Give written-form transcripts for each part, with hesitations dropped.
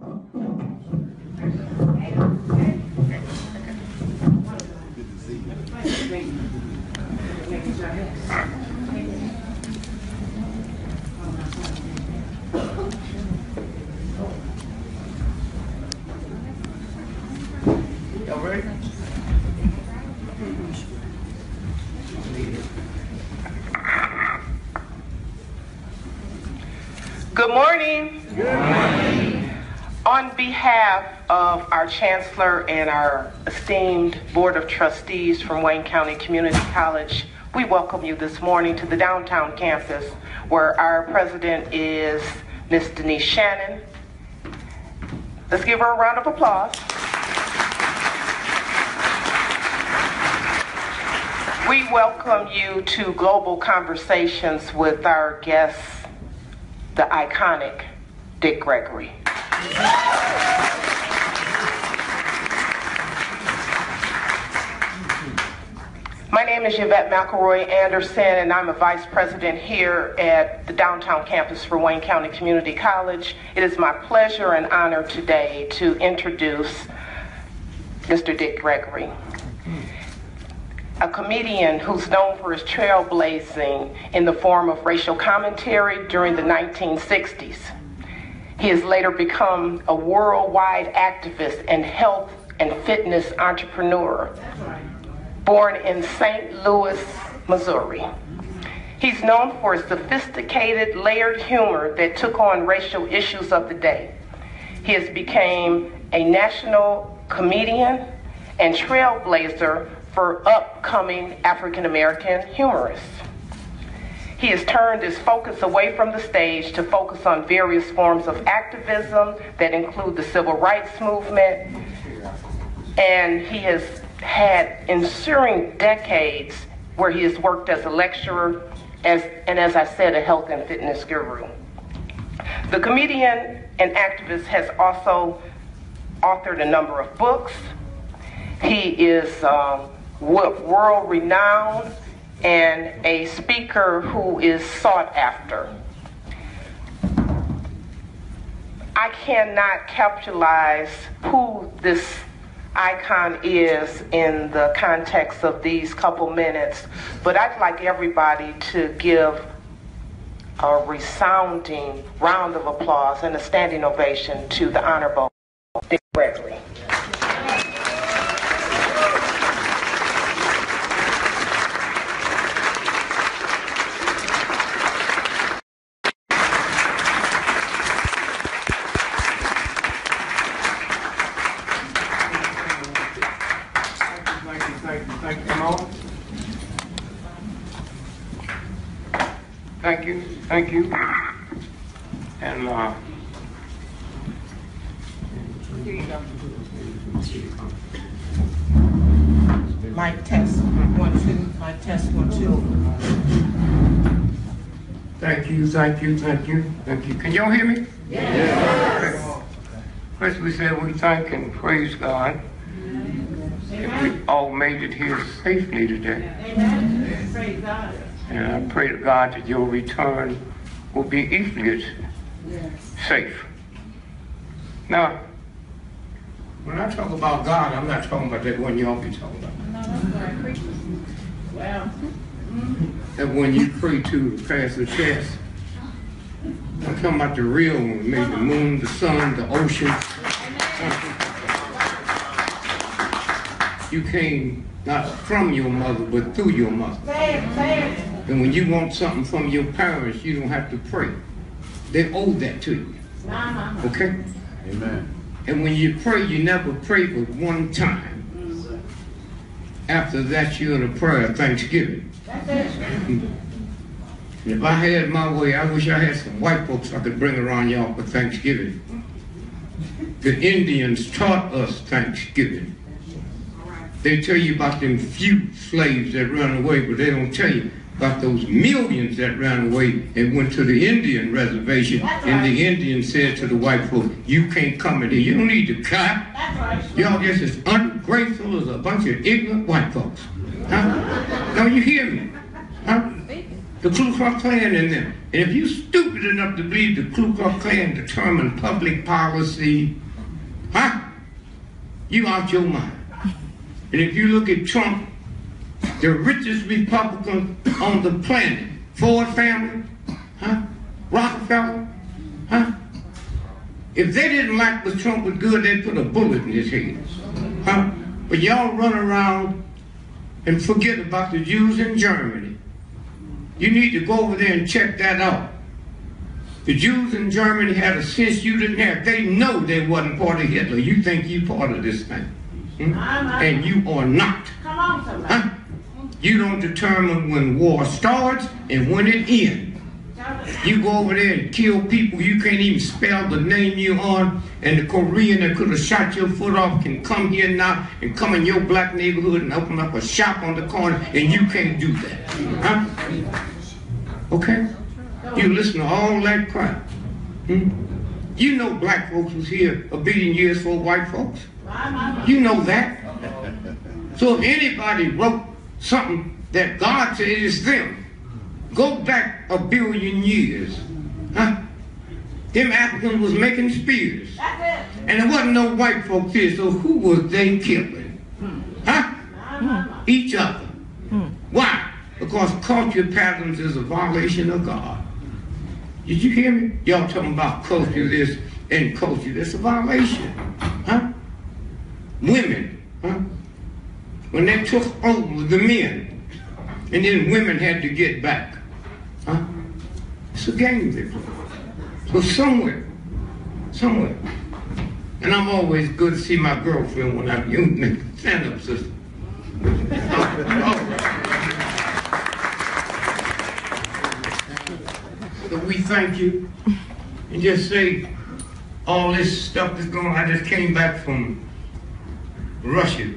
Y'all ready? Good morning. Good morning. On behalf of our Chancellor and our esteemed Board of Trustees from Wayne County Community College, we welcome you this morning to the downtown campus, where our president is Ms. Denise Shannon. Let's give her a round of applause. We welcome you to Global Conversations with our guest, the iconic D.Gregory. My name is Yvette McElroy Anderson, and I'm a vice president here at the downtown campus for Wayne County Community College. It is my pleasure and honor today to introduce Mr. D.Gregory, a comedian who's known for his trailblazing in the form of racial commentary during the 1960s. He has later become a worldwide activist and health and fitness entrepreneur. Born in St. Louis, Missouri. He's known for his sophisticated, layered humor that took on racial issues of the day. He has become a national comedian and trailblazer for upcoming African-American humorists. He has turned his focus away from the stage to focus on various forms of activism that include the civil rights movement, and he has had ensuing decades where he has worked as a lecturer and as I said, a health and fitness guru. The comedian and activist has also authored a number of books. He is world renowned and a speaker who is sought after. I cannot capitalize who this icon is in the context of these couple minutes, but I'd like everybody to give a resounding round of applause and a standing ovation to the Honorable D.Gregory. Thank you. And Here you go. Mic test 1 2. Mic test 1 2. thank you. Can y'all hear me? Yes. Okay. First we said we thank and praise God. If we all made it here safely today. Amen. Praise God. And I pray to God that your return will be equally safe. Now, when I talk about God, I'm not talking about that one y'all be talking about. No, that's right. Wow. That one you pray to pass the test. I'm talking about the real one, who made the moon, the sun, the ocean. You came not from your mother, but through your mother. And when you want something from your parents, you don't have to pray. They owe that to you. Okay? Amen. And when you pray, you never pray but one time. After that, you're in a prayer of thanksgiving. If I had my way, I wish I had some white folks I could bring around y'all for Thanksgiving. The Indians taught us Thanksgiving. They tell you about them few slaves that ran away, but they don't tell you about those millions that ran away and went to the Indian reservation. And the Indians said to the white folks, you can't come in here. You don't need to clap. Y'all just as ungrateful as a bunch of ignorant white folks. Huh? Don't you hear me? Huh? The Ku Klux Klan in them. And if you're stupid enough to believe the Ku Klux Klan determine public policy, you out your mind. And if you look at Trump, the richest Republican on the planet, Ford family, Rockefeller, if they didn't like what Trump was good, they'd put a bullet in his head. But y'all run around and forget about the Jews in Germany. You need to go over there and check that out. The Jews in Germany had a sense you didn't have. They know they wasn't part of Hitler. You think you part of this thing. And you are not. Come on, somebody. You don't determine when war starts and when it ends. You go over there and kill people you can't even spell the name you on, and the Korean that could have shot your foot off can come here now and come in your black neighborhood and open up a shop on the corner, and you can't do that. Okay? You listen to all that crap. You know black folks was here 1 billion years for white folks. You know that. So if anybody wrote something that God said is them, go back 1 billion years. Them Africans was making spears. And there wasn't no white folks here, so who was they killing? Each other. Why? Because culture patterns is a violation of God. Did you hear me? Y'all talking about culture this and culture. That's a violation. Women, when they took over the men, and then women had to get back. It's a game they play. So somewhere, and I'm always good to see my girlfriend when I'm young. Stand up, sister. So we thank you, and just say all this stuff that's going on. I just came back from Russia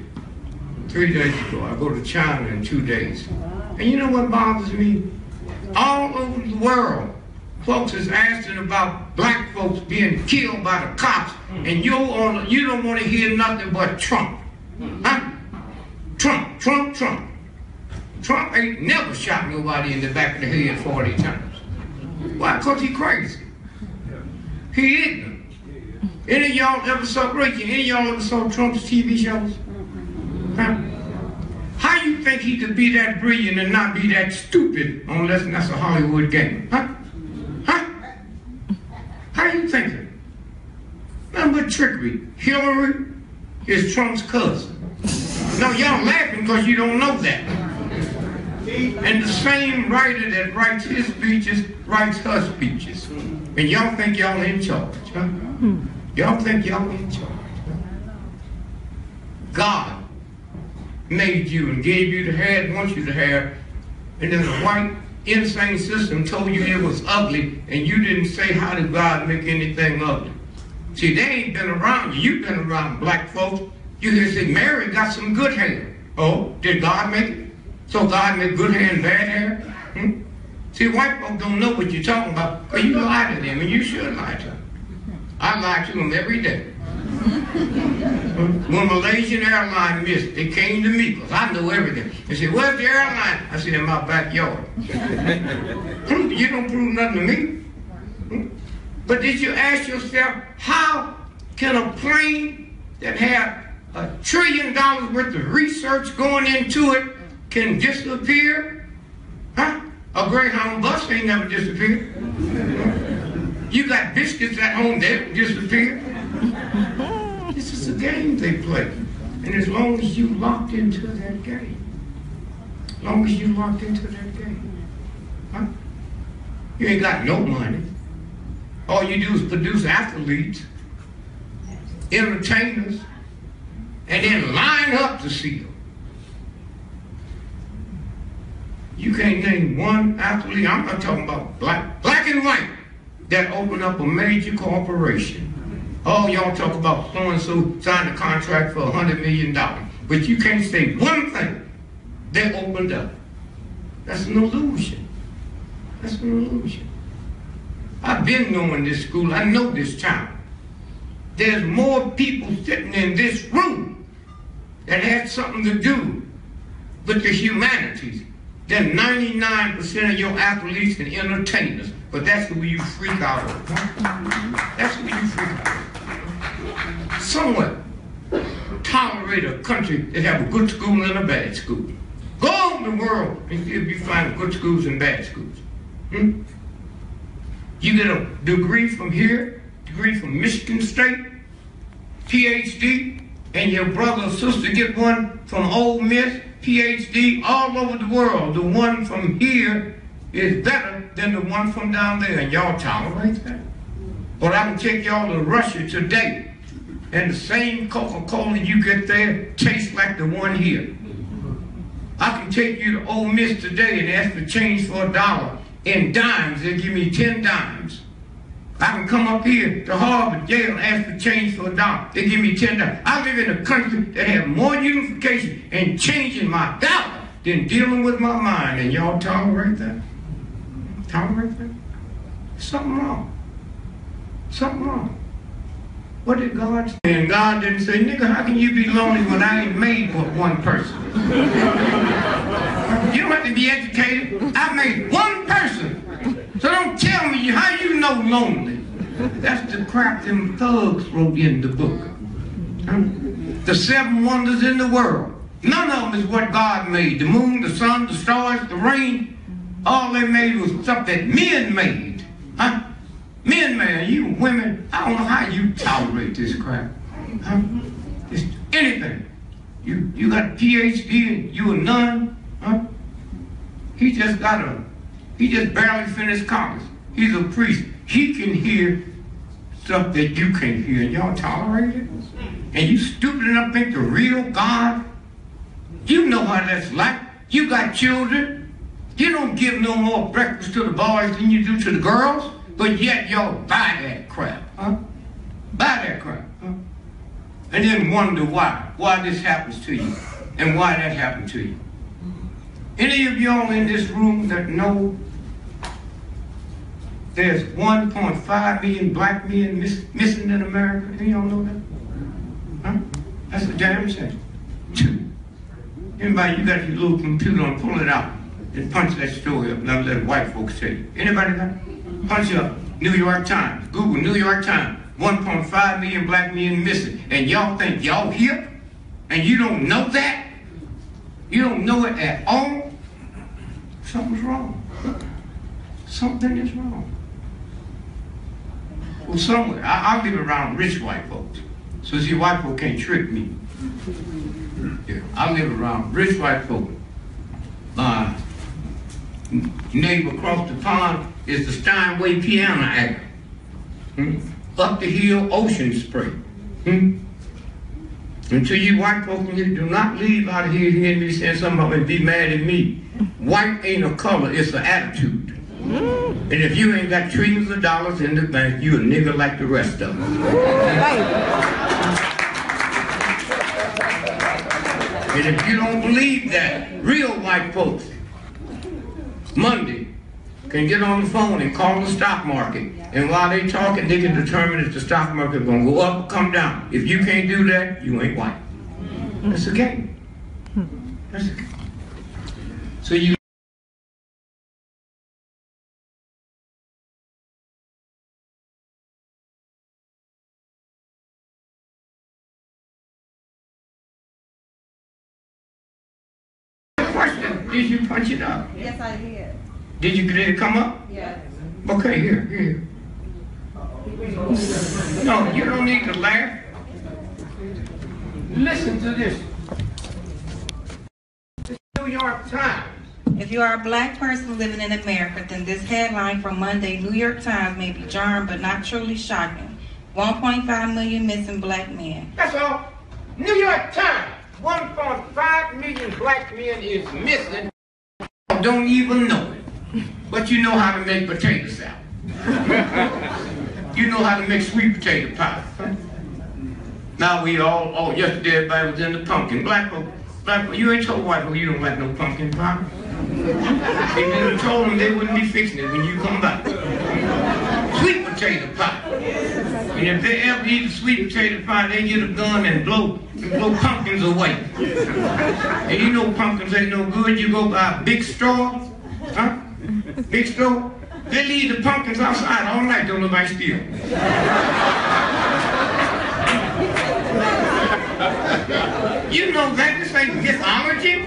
3 days ago. I go to China in 2 days. And you know what bothers me? All over the world, folks is asking about black folks being killed by the cops, and you don't want to hear nothing but Trump. Trump. Trump ain't never shot nobody in the back of the head 40 times. Why? Because he crazy. He ignorant. Any of y'all ever saw Trump's TV shows? How you think he could be that brilliant and not be that stupid unless that's a Hollywood game? How you thinking? Nothing but trickery. Hillary is Trump's cousin. No, y'all laughing because you don't know that. And the same writer that writes his speeches writes her speeches. And y'all think y'all in charge, Y'all think y'all in charge. God made you and gave you the hair it wants you to have, and then the white insane system told you it was ugly, and you didn't say, how did God make anything ugly? See, they ain't been around you. You've been around black folks. You hear say, Mary got some good hair. Oh, did God make it? So God made good hair and bad hair? See, white folks don't know what you're talking about, because you lie to them, and you should lie to them. I lie to them every day. When Malaysian Airlines missed, they came to me because I know everything. They said, where's the airline? I said, in my backyard. You don't prove nothing to me. But did you ask yourself, how can a plane that had $1 trillion worth of research going into it can disappear? A Greyhound bus ain't never disappeared. You got biscuits at home that disappear. This is a game they play. And as long as you locked into that game, you ain't got no money. All you do is produce athletes, entertainers, and then line up to see them. You can't name one athlete, I'm not talking about black and white, that opened up a major corporation. Oh, y'all talk about so-and-so signed a contract for $100 million. But you can't say one thing they opened up. That's an illusion. That's an illusion. I've been knowing this school. I know this town. There's more people sitting in this room that had something to do with the humanities than 99% of your athletes and entertainers. But that's who you freak out of. That's who you freak out of. Somewhat tolerate a country that have a good school and a bad school. Go on the world and see if you find good schools and bad schools. You get a degree from here, degree from Michigan State, PhD, and your brother or sister get one from Ole Miss, PhD, all over the world. The one from here is better than the one from down there, and y'all tolerate that? But I can take y'all to Russia today, and the same Coca-Cola you get there tastes like the one here. I can take you to Ole Miss today and ask for change for $1 in dimes. They'll give me 10 dimes. I can come up here to Harvard, Yale, and ask for change for $1. They give me $10. I live in a country that has more unification and changing my dollar than dealing with my mind. And y'all tolerate that? Tolerate that? Something wrong. Something wrong. What did God say? And God didn't say, nigga, how can you be lonely when I ain't made but one person? You don't have to be educated. I made one person. So don't tell me how you know lonely. That's the crap them thugs wrote in the book. The 7 wonders in the world. None of them is what God made. The moon, the sun, the stars, the rain. All they made was stuff that men made. Huh? Men, man, you women, I don't know how you tolerate this crap. Huh? It's anything. You got a PhD and you a nun. Huh? He just barely finished college. He's a priest. He can hear stuff that you can't hear, and y'all tolerate it? And you stupid enough to think the real God? You know how that's like. You got children. You don't give no more breakfast to the boys than you do to the girls, but yet y'all buy that crap, huh? Buy that crap, huh? And then wonder why this happens to you, and why that happened to you. Any of y'all in this room that know there's 1.5 million black men missing in America? Do y'all know that? Huh? That's a damn shame. 2. Anybody, you got your little computer on, pull it out and punch that story up, and I'll let white folks tell you. Anybody got it? Punch up New York Times. Google New York Times. 1.5 million black men missing. And y'all think y'all hip? And you don't know that? You don't know it at all? Something's wrong. Something is wrong. Well, somewhere, I live around rich white folks. So see, white folk can't trick me. Yeah, I live around rich white folks. My neighbor across the pond is the Steinway piano act. Up the hill, ocean spray. Until you white folks do not leave out of here hearing me saying something about me, be mad at me. White ain't a color, it's an attitude. And if you ain't got trillions of dollars in the bank, you a nigga like the rest of them. And if you don't believe that, real white folks, Monday, can get on the phone and call the stock market. And while they talking, they can determine if the stock market is going to go up or come down. If you can't do that, you ain't white. That's a game. That's a game. So you question, did you punch it up? Yes, I did. Did it come up? Yes. Okay, here. No, you don't need to laugh. Listen to this. The New York Times. If you are a black person living in America, then this headline from Monday, New York Times, may be jarring but not truly shocking. 1.5 million missing black men. That's all. New York Times. 1.5 million black men is missing. Don't even know it. But you know how to make potato salad. You know how to make sweet potato pie. Now we all yesterday everybody was in the pumpkin. Black folk, you ain't told white folk you don't like no pumpkin pie. If you had told them, they wouldn't be fixing it when you come back. Sweet potato pie. And if they ever eat sweet potato pie, they get a gun and blow Throw pumpkins away. And you know pumpkins ain't no good. You go buy a big store, huh? Big store. They leave the pumpkins outside all night, don't nobody steal. You know that this ain't mythology.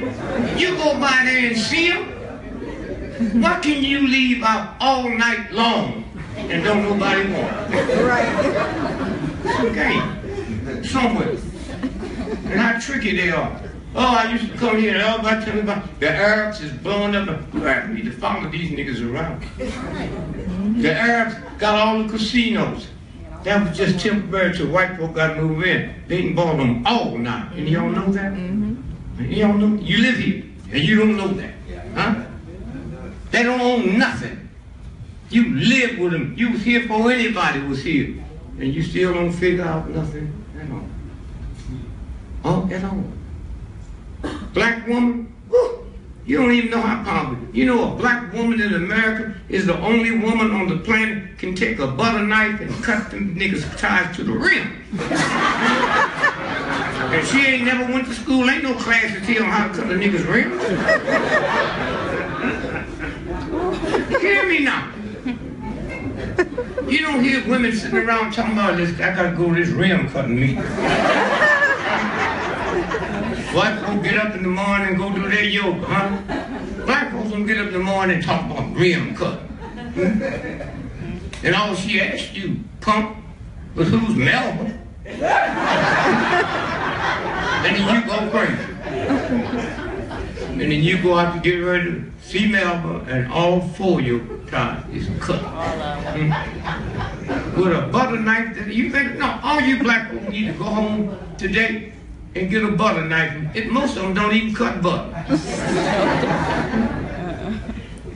You go by there and see them. What can you leave out all night long and don't nobody want? Right. Okay. Somewhere. And how tricky they are. Oh, I used to come here and everybody tell me about the Arabs is blowing up. You need to follow these niggas around. The Arabs got all the casinos. That was just temporary till white folk got to move in. They didn't bought them all now. And y'all know that? Y'all know? You live here and you don't know that. Huh? They don't own nothing. You live with them. You was here before anybody was here. And you still don't figure out nothing at all. Oh, at all. Black woman, whew, you don't even know how powerful. You know a black woman in America is the only woman on the planet can take a butter knife and cut them niggas' ties to the rim. And she ain't never went to school, ain't no class to tell them how to cut a nigga's rim. You hear me now? You don't hear women sitting around talking about this, I gotta go to this rim cutting meeting. White folks get up in the morning and go do their yoga, huh? Black folks don't get up in the morning and talk about rim cutting. And all she asked you, pump, was who's Melba? And then you go crazy. And then you go out to get ready to see Melba, and all four of your ties is cut. With a butter knife, you think, no, all you black folks need to go home today and get a butter knife. Most of them don't even cut butter.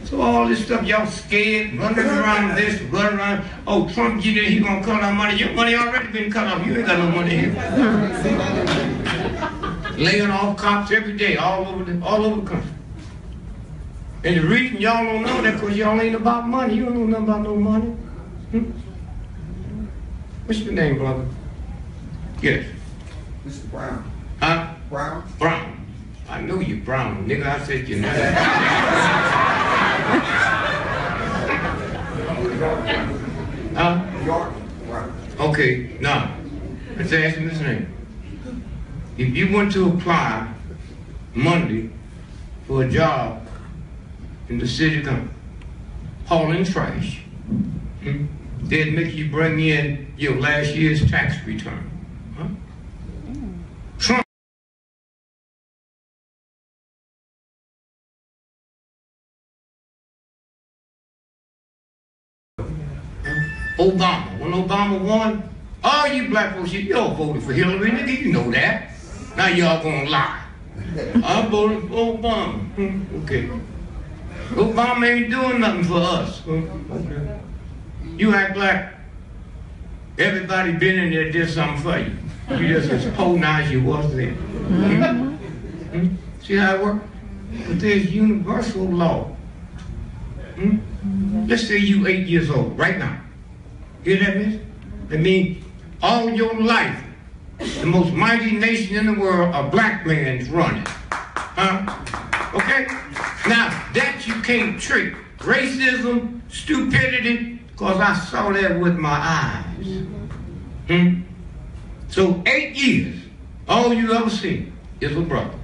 So all this stuff, y'all scared, running around this, running around, oh, Trump, he gonna cut our money. Your money already been cut off. You ain't got no money here. Laying off cops every day, all over the country. And the reason y'all don't know that because y'all ain't about money. You don't know nothing about no money. What's your name, brother? Yes. Mr. Brown. Huh? Brown? Brown. I know you Brown, nigga. I said your name. Huh? York. Brown. Okay, now, let's ask him his name. If you went to apply Monday for a job in the city of hauling trash, they'd make you bring in your last year's tax return. Huh? Trump. Obama. When Obama won, all you black folks, y'all voted for Hillary, nigga, you know that. Now y'all gonna lie. I voted for Obama. Okay. Obama ain't doing nothing for us. Okay. You act like everybody been in there did something for you. You just as poor now as you was then. See how it works? But there's universal law. Let's say you 8 years old right now. Hear that, miss? I mean, all your life, the most mighty nation in the world, a black man's running. Huh? Okay? Now, that you can't trick. Racism, stupidity, because I saw that with my eyes. So 8 years, all you ever see is a brother.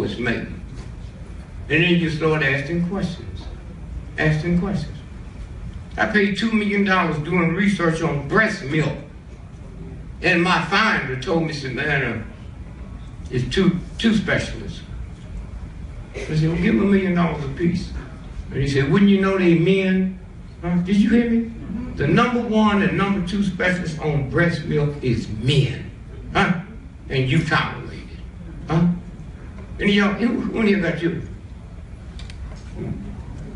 It's made. And then you start asking questions. Asking questions. I paid $2 million doing research on breast milk. And my finder told me, said, man, it's two specialists. I said, well, give them $1 million apiece. And he said, wouldn't you know they men? Huh? Did you hear me? The #1 and #2 specialist on breast milk is men. Huh? And you tolerate it. Huh? And y'all, when you got you?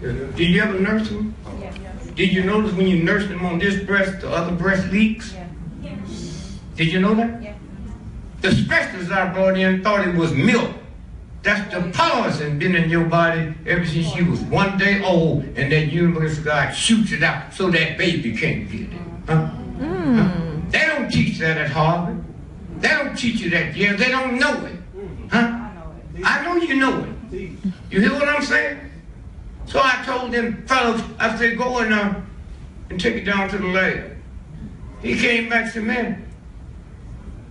Did you ever nurse them? Yeah. Did you notice when you nursed them on this breast, the other breast leaks? Yeah. Did you know that? Yeah. The specialists I brought in thought it was milk That's the poison been in your body ever since you was 1 day old, and that universe of God shoots it out so that baby can't get it. Huh? They don't teach that at Harvard. They don't teach you that yet. They don't know it. Huh? I know you know it. You hear what I'm saying? So I told them fellows, I said, go and take it down to the lab. He came back and said, man,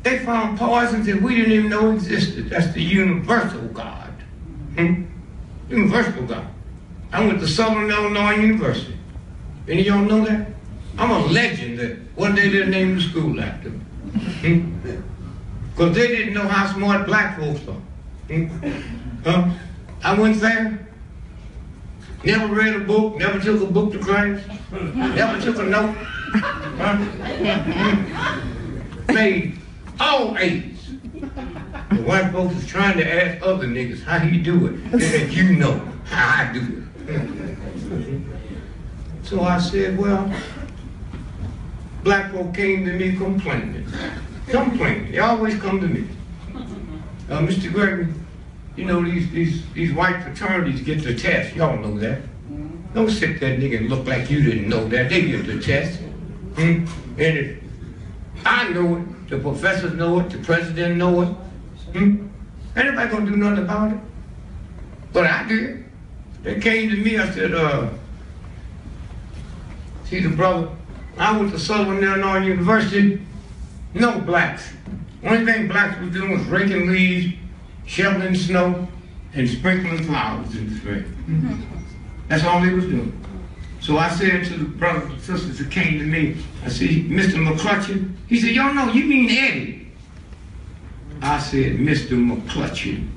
they found poisons that we didn't even know existed. That's the universal God. Universal God. I went to Southern Illinois University. Any of y'all know that? I'm a legend that one day they'll name the school after me. Because they didn't know how smart black folks are. I went there, never read a book, never took a book to class, never took a note. Made all A's. The white folks is trying to ask other niggas how he do it. They said, you know how I do it. So I said, well, black folk came to me complaining. They always come to me. Mr. Gregory, you know these white fraternities get the test. Y'all know that. Don't sit that nigga and look like you didn't know that. They get the test. And if I know it, the professors know it, the president know it. Anybody gonna do nothing about it? But I did. They came to me, I said, see the brother, I went to Southern Illinois University, no blacks. Only thing blacks was doing was raking leaves, shoveling snow, and sprinkling flowers in the spring. That's all they was doing. So I said to the brothers and sisters that came to me, I said, Mr. McClutchin? He said, y'all know, you mean Eddie. I said, Mr. McClutchin.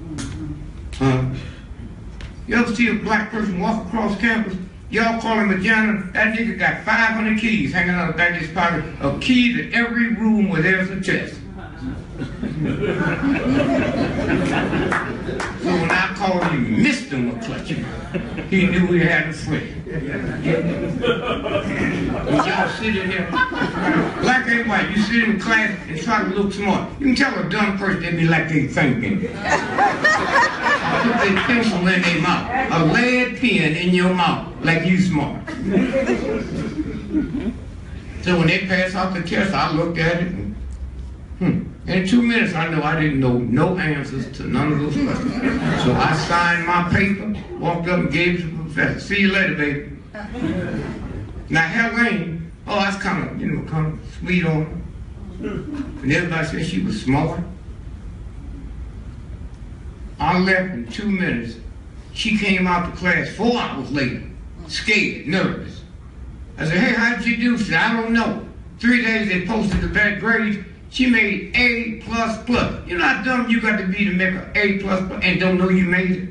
You ever see a black person walk across campus? Y'all call him a janitor? That nigga got 500 keys hanging out the back of his pocket, a key to every room where there's a test. So when I called him Mr. McClutchin, he knew he had a friend. When y'all sit in here, black and white, you sit in class and try to look smart. You can tell a dumb person they be like they thinking. Put their pencil in their mouth, a lead pen in your mouth, like you smart. So when they pass out the test, I looked at it and, in 2 minutes, I know I didn't know no answers to none of those questions. So I signed my paper, walked up and gave it to the professor. See you later, baby. Now, Helene, oh, that's kind of sweet on her. And everybody said she was smart. I left in 2 minutes. She came out to class 4 hours later, scared, nervous. I said, hey, how'd you do? She said, I don't know. 3 days they posted the bad grades. She made A++. You know how dumb you got to be to make an A++ and don't know you made it?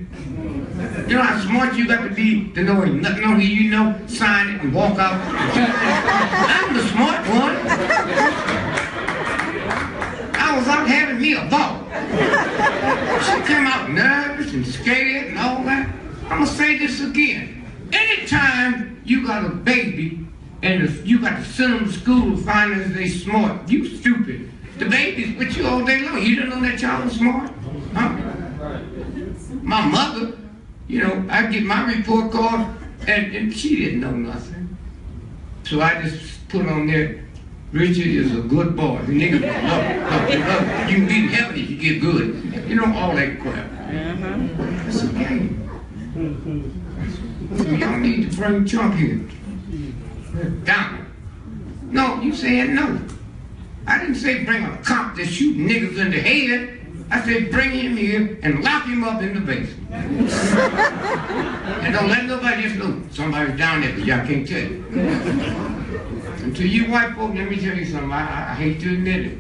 You know how smart you got to be to know nothing on here, you know, sign it and walk out. I'm the smart one. I was out having me a ball. She came out nervous and scared and all that. I'm gonna say this again. Anytime you got a baby and you got to send them to school to find out they smart, you stupid. The baby's with you all day long. You didn't know that child was smart? Huh? My mother, you know, I get my report card and she didn't know nothing. So I just put on there, Richard is a good boy. The nigga love it. You can be in heaven if you get good. You know, all that crap. It's a game. Y'all need to bring Trump here. Down. No, you said no. I didn't say bring a cop to shoot niggas in the head. I said bring him here and lock him up in the basement. And don't let nobody else know somebody's down there because y'all can't tell you. And to you white folks, let me tell you something. I hate to admit it.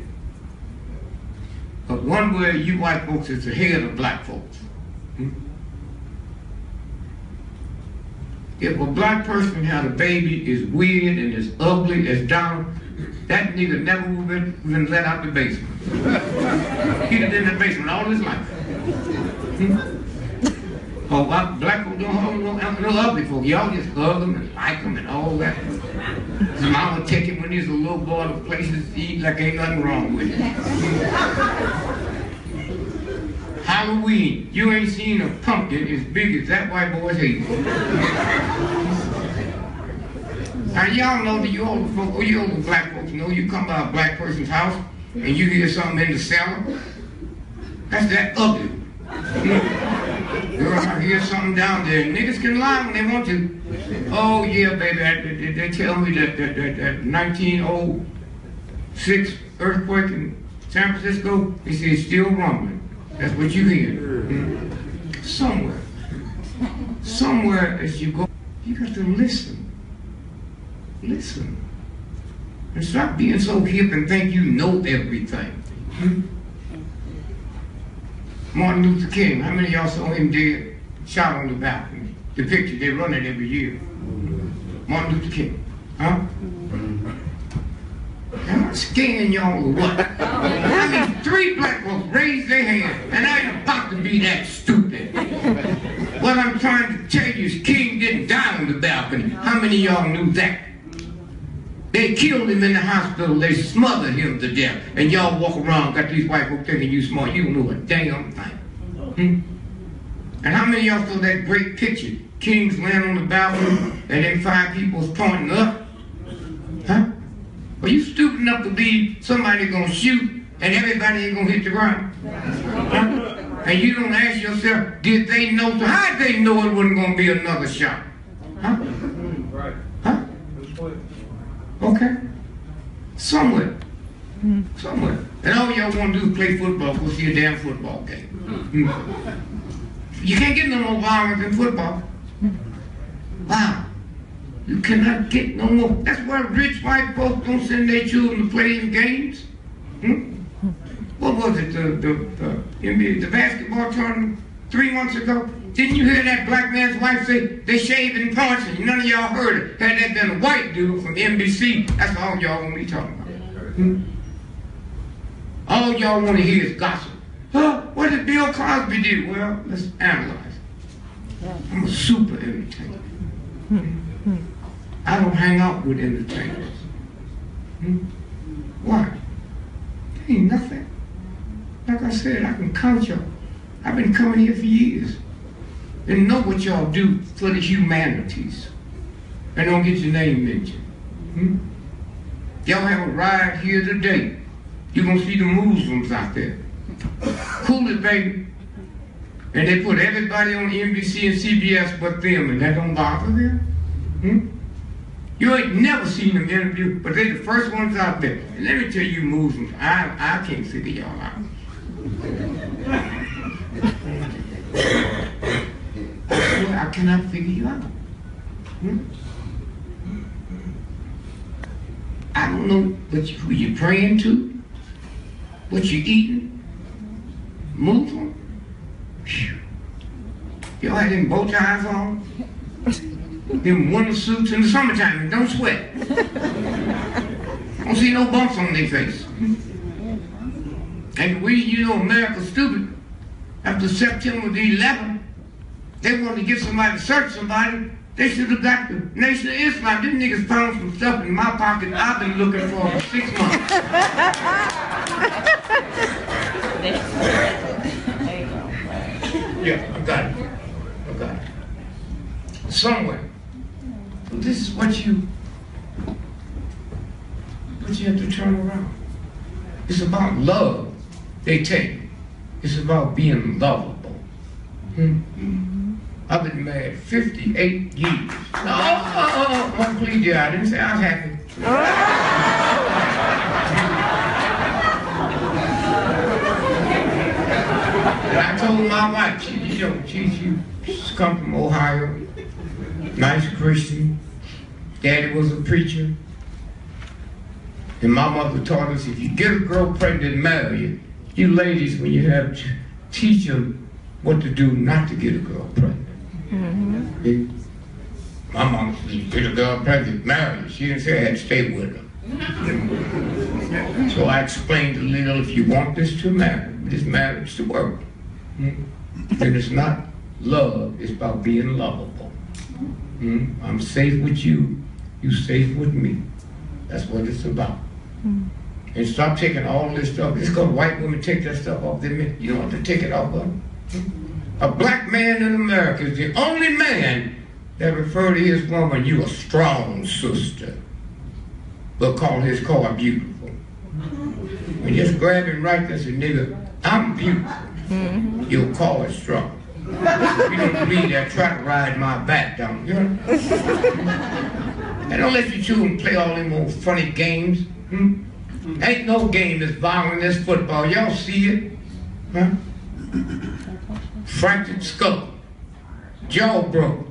But one way you white folks is ahead of black folks. If a black person had a baby, is weird and is ugly as down, that nigga never would have been let out the basement. He'd have been in the basement all his life. Oh, black folk don't hug no ugly folk. Y'all just hug them and like them and all that. His mama take him when he's a little boy to places to eat like ain't nothing wrong with him. Halloween, you ain't seen a pumpkin as big as that white boy's head. Now y'all know that you older folk, or you older black folks know, you come by a black person's house and you hear something in the cellar. That's that ugly. Girl, I hear something down there. Niggas can lie when they want to. Oh yeah, baby, they tell me that 1906 earthquake in San Francisco, they say it's still rumbling. That's what you hear. Somewhere as you go, you got to listen. Listen. And stop being so hip and think you know everything. Martin Luther King, how many of y'all saw him dead? Shot on the balcony. The picture, they run it every year. Martin Luther King. Huh? Am I scaring y'all or what? I mean, 3 black folks raised their hand, and I ain't about to be that stupid. What I'm trying to tell you is King didn't die on the balcony. How many of y'all knew that? They killed him in the hospital. They smothered him to death. And y'all walk around, got these white folks thinking you smart. You don't know a damn thing. And how many of y'all saw that great picture? King's laying on the balcony, and then 5 people was pointing up. Huh? Are you stupid enough to believe somebody gonna shoot and everybody ain't gonna hit the ground? Huh? And you don't ask yourself, did they know? So how did they know it wasn't gonna be another shot? Huh? Huh? Okay. Somewhere. And all y'all want to do is play football, go see a damn football game. You can't get no more violence than football. Wow. You cannot get no more. That's why rich white folks don't send their children to play in games. What was it, the basketball tournament 3 months ago? Didn't you hear that black man's wife say they shaving points and none of y'all heard it? Had that been a white dude from NBC, that's all y'all want me talking about. All y'all want to hear is gossip. Huh? What did Bill Cosby do? Well, let's analyze. I'm a super entertainer. I don't hang out with entertainers. Why? There ain't nothing. Like I said, I can count y'all. I've been coming here for years. And know what y'all do for the humanities. And don't get your name mentioned. Y'all have a ride here today. You're going to see the Muslims out there. Cool it, baby. And they put everybody on NBC and CBS but them, and that don't bother them? You ain't never seen them interview, but they the first ones out there. And let me tell you Muslims, I can't figure y'all out. I swear I cannot figure you out. I don't know who you're praying to, what you're eating. Muslim? Y'all had them bow ties on? Them winter suits in the summertime, and don't sweat. Don't see no bumps on their face. And you know America's stupid. After September the 11th, they wanted to get somebody to search somebody. They should have got the Nation of Islam. These niggas found some stuff in my pocket I've been looking for 6 months. Yeah, I got it. Somewhere. But this is what you have to turn around. It's about love, they take. It's about being lovable. I've been married 58 years. Oh, please, dear, I didn't say I was happy. And I told my wife, she's come from Ohio, nice Christian. Daddy was a preacher. And my mother taught us, if you get a girl pregnant and marry her, you ladies, when you have to teach them what to do not to get a girl pregnant. Okay? My mama said, you get a girl pregnant, marry her. She didn't say I had to stay with her. So I explained a little, if you want this marriage to work, then it's not love, it's about being lovable. I'm safe with you, you safe with me. That's what it's about. and stop taking all this stuff. Just because white women take that stuff off their men, you don't have to take it off of them. A black man in America is the only man that refer to his woman, you a strong sister, but call his car beautiful. And just grab him right there and say, nigga, I'm beautiful. Your car is strong. If you don't believe that, try to ride my back down, you know? And don't let you children play all them old funny games. Ain't no game as violent as football. Y'all see it? Huh? Fractured skull, jaw broke,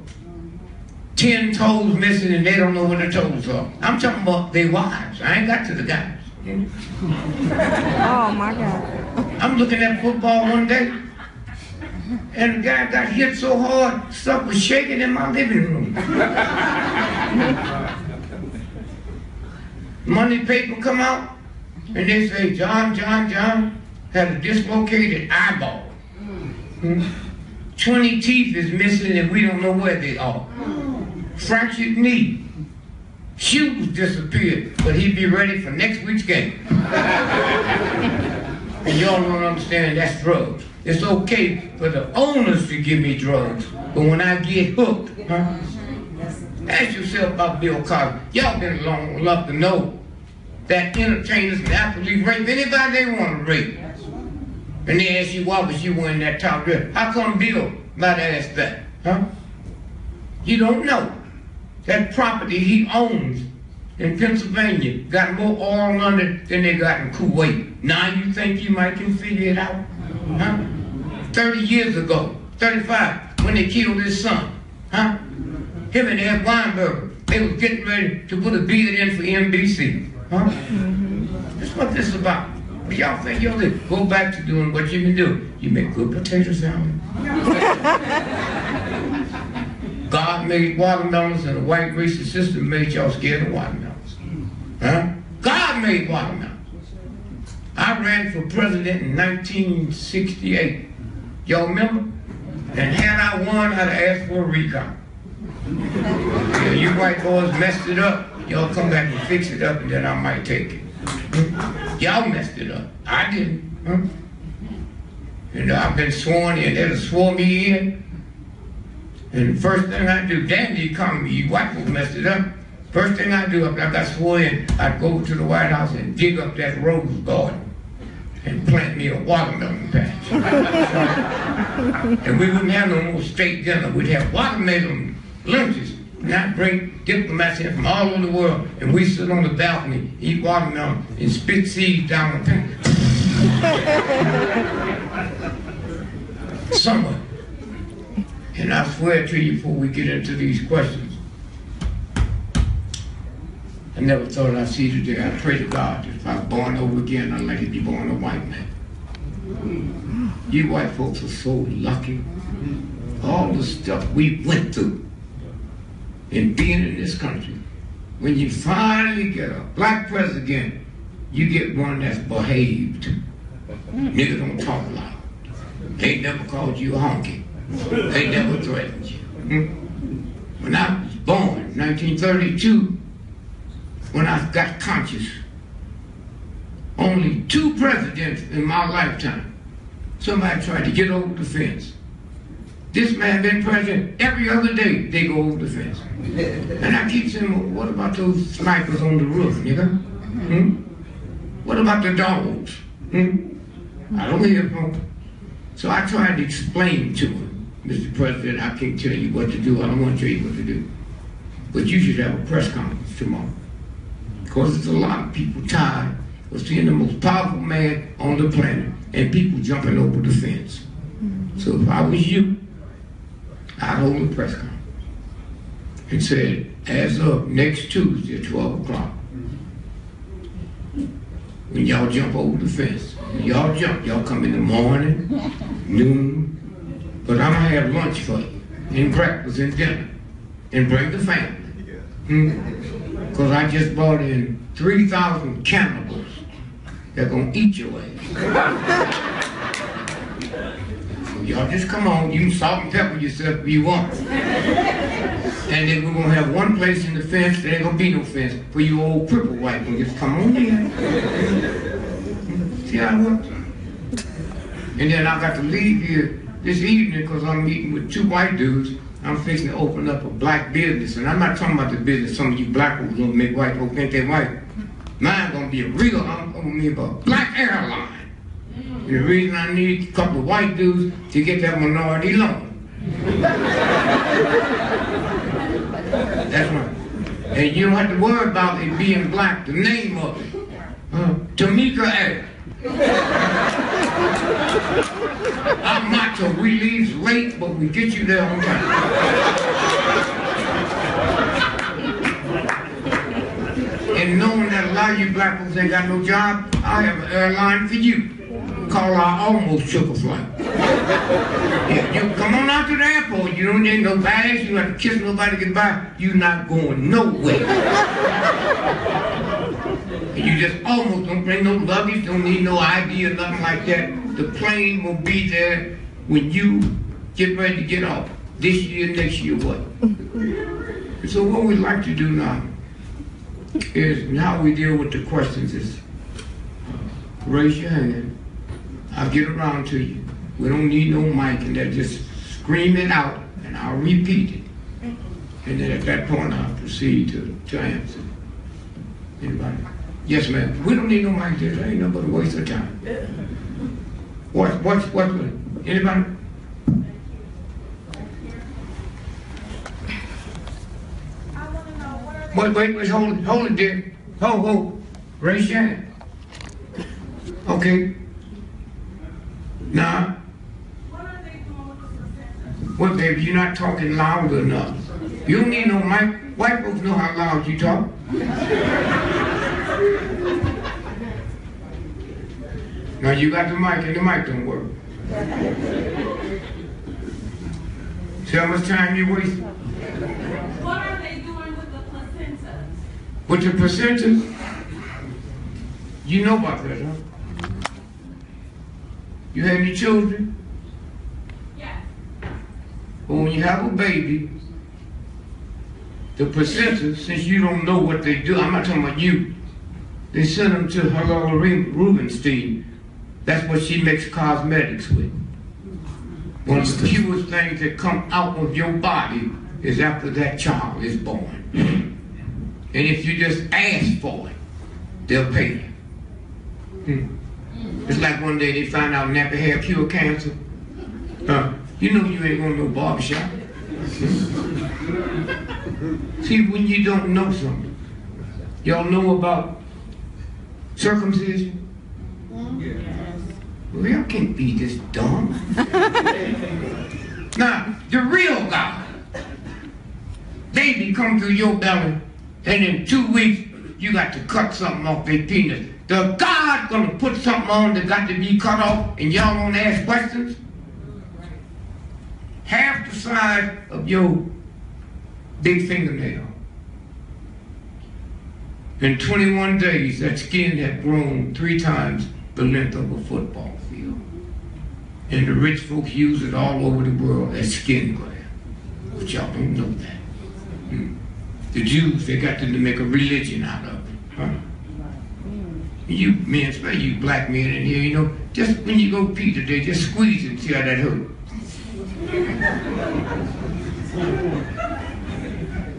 10 toes missing and they don't know where the toes are. I'm talking about their wives. I ain't got to the guys. Oh my God. I'm looking at football one day and the guy got hit so hard, stuff was shaking in my living room. Monday paper come out and they say, John had a dislocated eyeball. 20 teeth is missing and we don't know where they are. Fractured knee. Shoes disappeared, but he'd be ready for next week's game. And y'all don't understand, that's drugs. It's okay for the owners to give me drugs, but when I get hooked, ask yourself about Bill Cosby. Y'all been long enough to know that entertainers and athletes rape anybody they want to rape. And they ask you, why was you wearing that top dress? How come Bill might ask that? Huh? You don't know. That property he owns in Pennsylvania got more oil under it than they got in Kuwait. Now you think you might can figure it out? Huh? 30 years ago, 35, when they killed his son. Huh? Him and Ed Weinberger, they was getting ready to put a bid in for NBC. Huh? That's what this is about. But y'all think y'all go back to doing what you can do. You make good potato salad. God made watermelons and the white racist system made y'all scared of watermelons. Huh? God made watermelons. I ran for president in 1968. Y'all remember? And had I won, I'd asked for a recount. Yeah, you white boys messed it up. Y'all come back and fix it up and then I might take it. Y'all messed it up. I didn't. Huh? You know, I've been sworn in. They swore me in. And the first thing I do, damn the economy, you white folks messed it up. First thing I do after I got sworn in, I'd go to the White House and dig up that rose garden and plant me a watermelon patch. And we wouldn't have no more state dinner. We'd have watermelon lunches. And I'd bring diplomats in from all over the world, and we sit on the balcony, eat watermelon, and spit seeds down the paint. Somewhere. And I swear to you before we get into these questions, I never thought I'd see today. I pray to God that if I was born over again, I'd like to be born a white man. You white folks are so lucky. All the stuff we went through in being in this country. When you finally get a black president, you get one that's behaved. Niggas don't talk loud. They never called you a honky. They never threatened you. When I was born, 1932, when I got conscious, only 2 presidents in my lifetime, somebody tried to get over the fence. This man been president every other day, they go over the fence. And I keep saying, well, what about those snipers on the roof, nigga? What about the dogs? I don't hear from them. So I tried to explain to him, Mr. President, I can't tell you what to do. I don't want to tell you what to do. But you should have a press conference tomorrow. Because there's a lot of people tired of seeing the most powerful man on the planet and people jumping over the fence. So if I was you, I'd hold a press conference and said, as of next Tuesday at 12 o'clock, when y'all jump over the fence, when y'all jump, y'all come in the morning, noon, but I'm gonna have lunch for you, and breakfast and dinner, and bring the family. Because I just brought in 3,000 cannibals that gonna eat your ass. So y'all just come on, you can salt and pepper yourself if you want. And then we're going to have one place in the fence, there ain't going to be no fence for you old cripple white people. Just come on in. See how it works? And then I got to leave here this evening because I'm meeting with two white dudes. I'm fixing to open up a black business. And I'm not talking about the business some of you black folks don't make white folks think they're white. Mine's going to be a real, I'm going to be a black airline. And the reason I need a couple of white dudes to get that minority loan. That's right. And you don't have to worry about it being black, the name of it. Tamika Air. I'm macho. We leave late, but we get you there on time. And knowing that a lot of you black folks ain't got no job, I have an airline for you. Call I almost took a flight. Yeah, you come on out to the airport. You don't need no bags. You don't have to kiss nobody goodbye. You're not going nowhere. You just almost don't bring no luggage, don't need no ID or nothing like that. The plane will be there when you get ready to get off. This year, next year, what? And so what we'd like to do now is how we deal with the questions is raise your hand. I'll get around to you. We don't need no mic and that. Just scream it out and I'll repeat it. And then at that point I'll proceed to answer. Anybody? Yes, ma'am. We don't need no mic there. That ain't no but a waste of time. What? Anybody? Wait, hold it there. Hold. Raise your hand. Okay. Now, what are they doing with the placenta? Well, baby, you're not talking loud enough. You don't need no mic. White folks know how loud you talk. Now you got the mic and the mic don't work. See how much time you waste? What are they doing with the placenta? With the placenta? You know about that, huh? You have any children? Yes. But when you have a baby, the placenta, since you don't know what they do, I'm not talking about you, they send them to Helena Rubinstein. That's what she makes cosmetics with. One of the purest things that come out of your body is after that child is born. And if you just ask for it, they'll pay you. It's like one day they find out nappy hair cure cancer. You know you ain't going to no barbershop. See, when you don't know something, y'all know about circumcision? Well, y'all can't be this dumb. Now, the real God, baby come through your belly, and in 2 weeks, you got to cut something off their penis. The God gonna put something on that got to be cut off, and y'all gonna ask questions? Half the size of your big fingernail. In 21 days, that skin had grown 3 times the length of a football field. And the rich folks use it all over the world as skin graft. But y'all don't know that. The Jews, they got to make a religion out of it. Huh? You men, especially you black men in here, you know, just when you go pee today, just squeeze it and see how that hurt.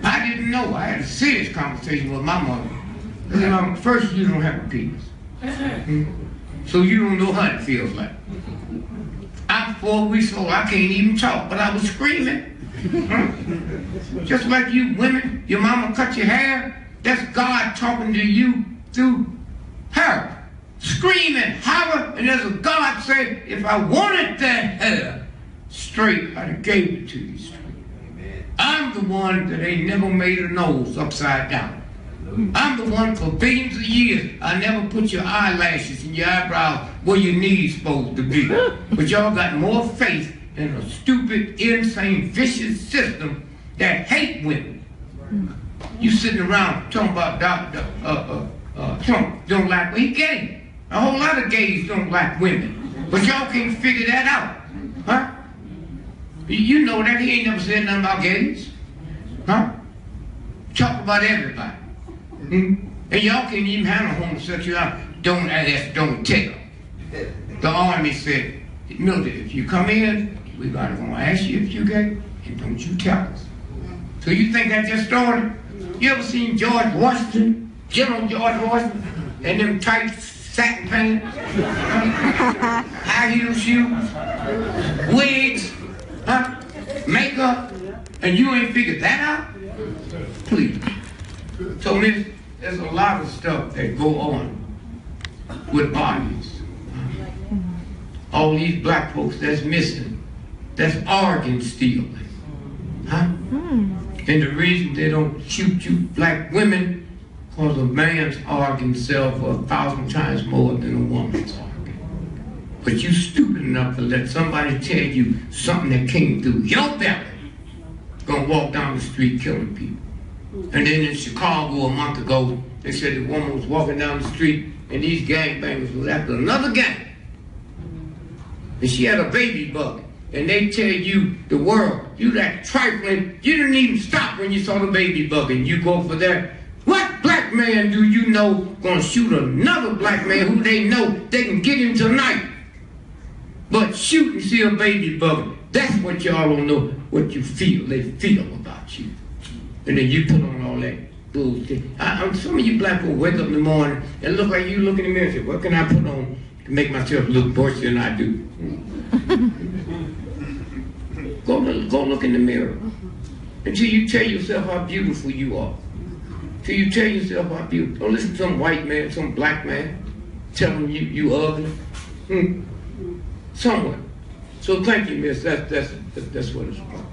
I didn't know. I had a serious conversation with my mother. I said, first, you don't have a penis. So you don't know how it feels like. I'm 4 weeks old. I can't even talk, but I was screaming. Just like you women, your mama cut your hair. That's God talking to you through her. Screaming, holler, and there's a God saying, if I wanted that hair straight, I'd have gave it to you straight. I'm the one that ain't never made a nose upside down. I'm the one for billions of years. I never put your eyelashes and your eyebrows where your knees supposed to be. But y'all got more faith in a stupid, insane, vicious system that hate women. You sitting around talking about Trump don't like, well, he gay. A whole lot of gays don't like women. But y'all can't figure that out. Huh? You know that he ain't never said nothing about gays. Huh? Talk about everybody. And y'all can't even handle homosexuality. Don't ask, don't tell. The army said, military, if you come in, we're gonna ask you if you're gay, and don't you tell us. So you think that just started? You ever seen George Washington, General George Washington, and them tight satin pants, high heel shoes, wigs, huh? Makeup, and you ain't figured that out? Please. So there's a lot of stuff that go on with bodies. All these black folks that's missing, that's organ stealing. Huh? And the reason they don't shoot you black women, because a man's organ sells for 1,000 times more than a woman's organ. But you stupid enough to let somebody tell you something that came through your belly, gonna walk down the street killing people. And then in Chicago a month ago, they said the woman was walking down the street and these gangbangers was after another gang. And she had a baby bug. And they tell you, the world, you that trifling, you didn't even stop when you saw the baby bug and you go for that. What black man do you know gonna shoot another black man who they know they can get him tonight? But shoot and see a baby bug. That's what y'all don't know, what you feel, they feel about you. And then you put on all that bullshit. Some of you black people wake up in the morning and look like you look in the mirror and say, what can I put on to make myself look bushier than I do? Go look in the mirror until you tell yourself how beautiful you are. Till you tell yourself how beautiful. Don't listen to some white man, some black man telling you ugly. Someone. So thank you, miss. That's what it's about.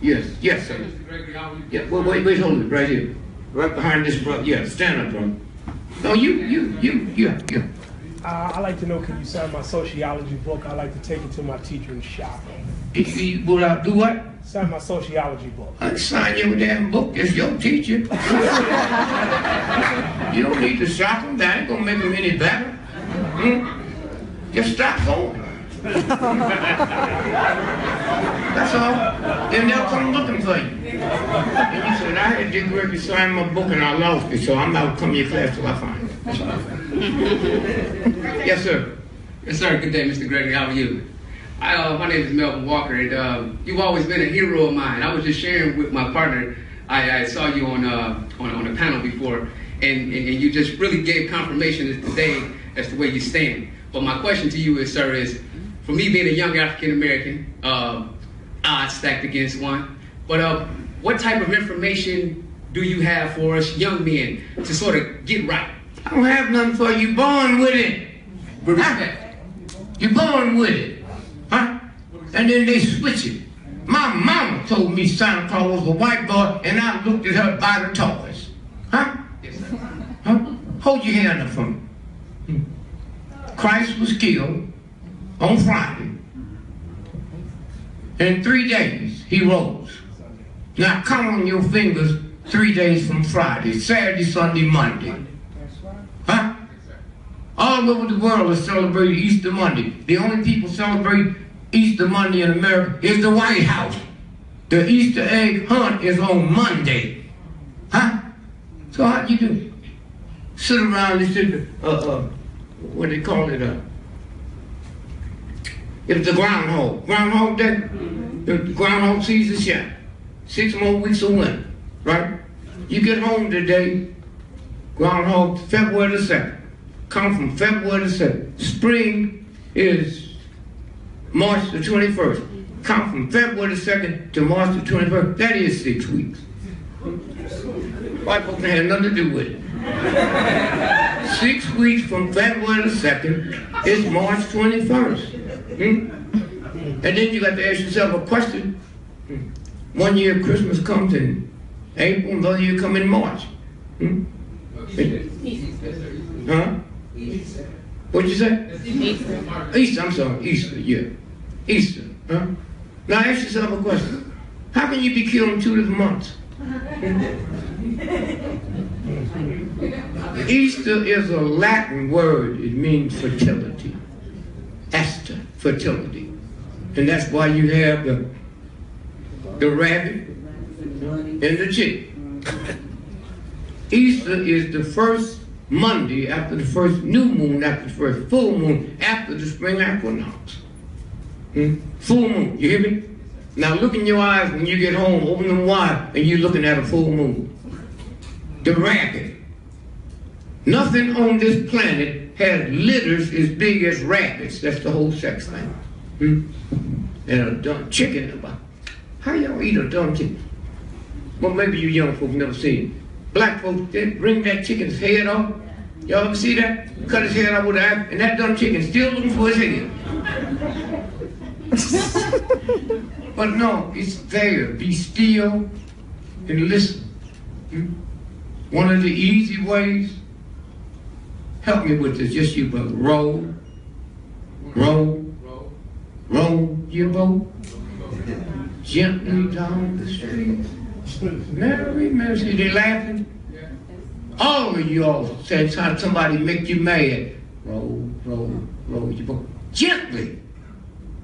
Yes, sir. Mr. Gregory, how are you? Yeah, wait, hold it right here. Right behind this brother. Yeah, stand up, brother. No, yeah. I'd like to know, can you sign my sociology book? I'd like to take it to my teacher in shop. Will I do what? Sign my sociology book. I sign your damn book. It's your teacher. You don't need to shock them. That ain't gonna make them any better. Just stop going. That's all. Then they'll come looking for you. And you said, I had D.Gregory sign my book and I lost it, so I'm not coming to your class till I find it. That's all. Yes, sir. Yes, sir. Good day, Mr. Gregory. How are you? My name is Melvin Walker, and you've always been a hero of mine. I was just sharing with my partner. I saw you on a panel before, and you just really gave confirmation today as to where you stand. But my question to you is, sir, is for me being a young African American, odds stacked against one. But what type of information do you have for us young men to sort of get right? I don't have nothing for you. Born with it. With respect. You're born with it. Huh? And then they switch it. My mama told me Santa Claus was a white boy, and I looked at her by the toys. Huh? Yes, sir. Huh? Hold your hand up for me. Christ was killed on Friday. In 3 days, he rose. Now count on your fingers 3 days from Friday, Saturday, Sunday, Monday. Huh? All over the world is celebrating Easter Monday. The only people celebrate Easter Monday in America is the White House. The Easter egg hunt is on Monday. Huh? So how you do? Sit around and sit, what do they call it? It's the groundhog. Groundhog day? The groundhog season shot. 6 more weeks of winter, right? You get home today, groundhog, February the 2nd. Come from February the 2nd. Spring is March the 21st. Come from February the 2nd to March the 21st. That is 6 weeks. White folks had nothing to do with it. 6 weeks from February the 2nd is March 21st. And then you got to ask yourself a question. 1 year Christmas comes in April, another year comes in March. Huh? What'd you say? Easter, I'm sorry, Easter, yeah. Easter, huh? Now ask yourself a question. How can you be killed in 2 different months? Easter is a Latin word. It means fertility. Esther, fertility. And that's why you have the rabbit and the chicken. Easter is the first Monday after the first new moon, after the first full moon, after the spring equinox. Full moon, you hear me? Now look in your eyes when you get home, open them wide, and you're looking at a full moon. The rabbit. Nothing on this planet has litters as big as rabbits. That's the whole sex thing. And a dumb chicken. How y'all eat a dumb chicken? Well, maybe you young folks never seen it. Black folks, they bring that chicken's head off. Y'all ever see that? Cut his head off with an axe, and that dumb chicken still looking for his head. But no, it's there. Be still and listen. One of the easy ways, help me with this, just you, brother. Row your boat gently down the street. Mary, see, they laughing. All of y'all said somebody make you mad. Row your boat gently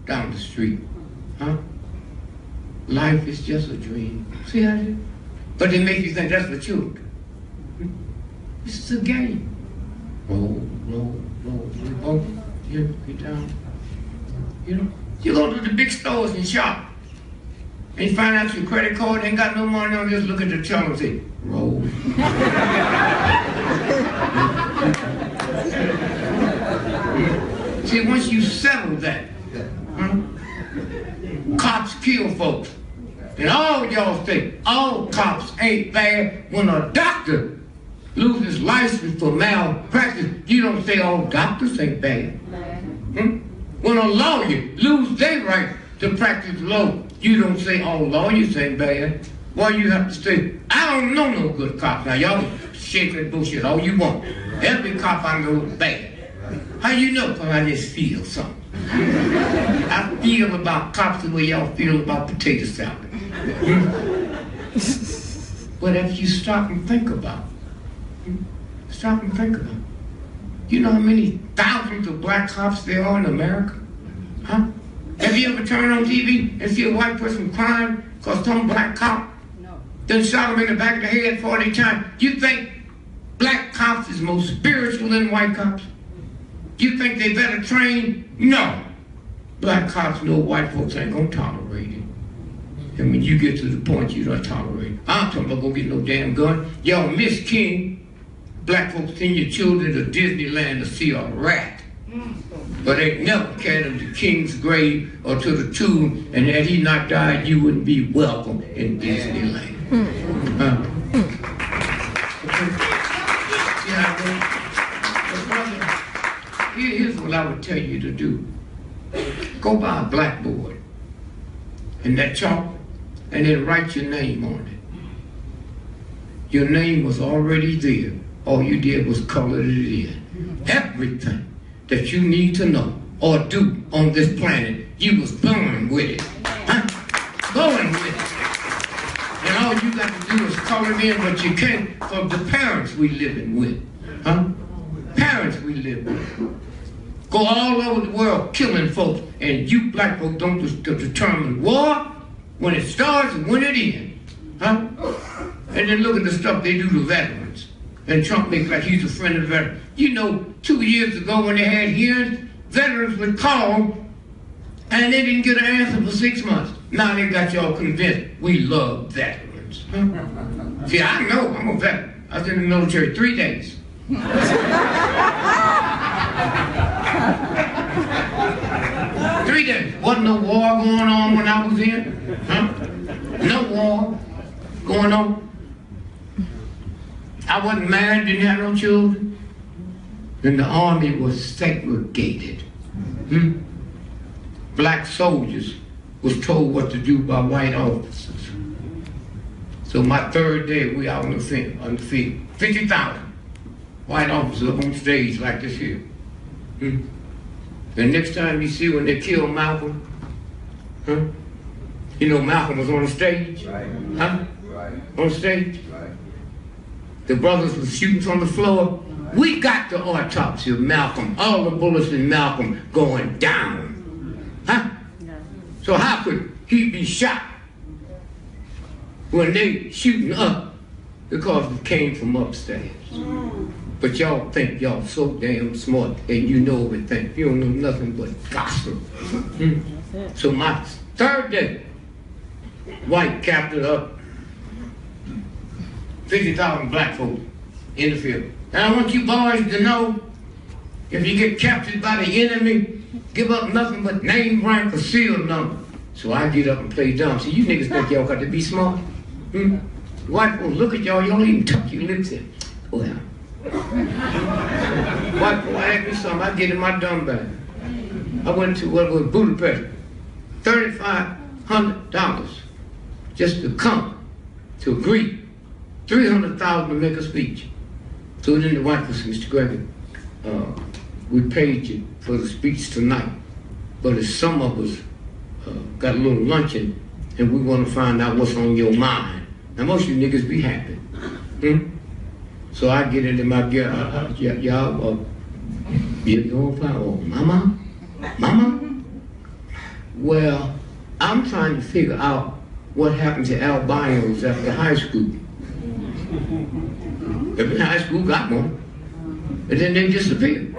down the street. Life is just a dream. See how it is? But they make you think that's what you do. This is a game. Roll your boat gently down. You know, you go to the big stores and shop, and you find out your credit card ain't got no money on. Just look at the teller and say, roll. See, once you settle that, cops kill folks. And all y'all think all cops ain't bad. When a doctor loses license for malpractice, you don't say all doctors ain't bad. When a lawyer loses their right to practice law, you don't say all lawyers ain't bad. Why you have to say, I don't know no good cops. Now y'all shake that bullshit all you want. Every cop I know is bad. How you know? Because I just feel something. I feel about cops the way y'all feel about potato salad. But if you stop and think about it, you know how many thousands of black cops there are in America? Have you ever turned on TV and see a white person crying because some black cop then shot him in the back of the head 40 times? You think black cops is more spiritual than white cops? You think they better trained? No. Black cops know white folks ain't gonna tolerate it. And when you get to the point you don't tolerate it. I'm talking about go get no damn gun. Y'all Miss King, black folks send your children to Disneyland to see a rat. But they never carried them to King's grave or to the tomb, and had he not died, you wouldn't be welcome in Disneyland. Here's what I would tell you to do. Go buy a blackboard and that chalk, and then write your name on it. Your name was already there. All you did was color it in. Everything that you need to know or do on this planet, you was born with it. Born with it. And all you got to do is color it in, but you can't for the parents we living with. Parents we live with. Go all over the world killing folks, and you black folks don't determine war when it starts and when it ends. And then look at the stuff they do to veterans. And Trump makes like he's a friend of the veterans. You know, 2 years ago when they had hearings, veterans would call and they didn't get an answer for 6 months. Now they got y'all convinced we love veterans. See, I know, I'm a veteran. I was in the military 3 days. 3 days. Wasn't no war going on when I was in. No war going on. I wasn't married, didn't have no children. And the army was segregated. Black soldiers was told what to do by white officers. So my 3rd day, we out on the field, 50,000 white officers up on stage like this here. The next time you see when they killed Malcolm, you know Malcolm was on the stage, on stage. The brothers were shooting from the floor. We got the autopsy of Malcolm, all the bullets in Malcolm going down. So how could he be shot when they shooting up because it came from upstairs? But y'all think y'all so damn smart and you know everything. You don't know nothing but gossip. So my third day, white captured up 50,000 black folk in the field. And I want you boys to know, if you get captured by the enemy, give up nothing but name, rank, or serial number. So I get up and play dumb. See, you niggas think y'all got to be smart? White folks look at y'all even tuck your lips in. Well, white folks ask me something, I get in my dumb bag. I went to what was Budapest, $3,500 just to come to agree, $300,000 to make a speech. So then the white folks, Mr. Gregory, we paid you for the speech tonight, but if some of us got a little luncheon and we want to find out what's on your mind. Now most of you niggas be happy. So I get into my gear, y'all, you gonna find, oh, mama? Well, I'm trying to figure out what happened to albinos after high school. Every high school got one, and then they disappeared.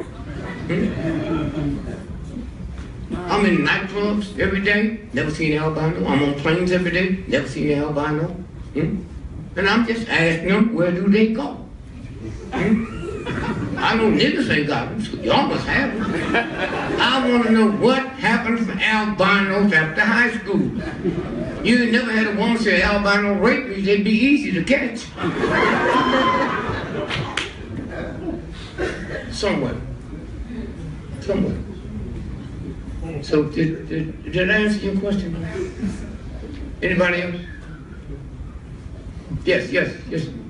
I'm in nightclubs every day, never seen an albino. I'm on planes every day, never seen an albino. And I'm just asking them, where do they go? I know niggas ain't got them, so y'all must have them. I want to know what happened for albinos after high school. You ain't never had a woman say albino raped me, they'd be easy to catch. Somewhere. So did I answer your question? Anybody else? Yes,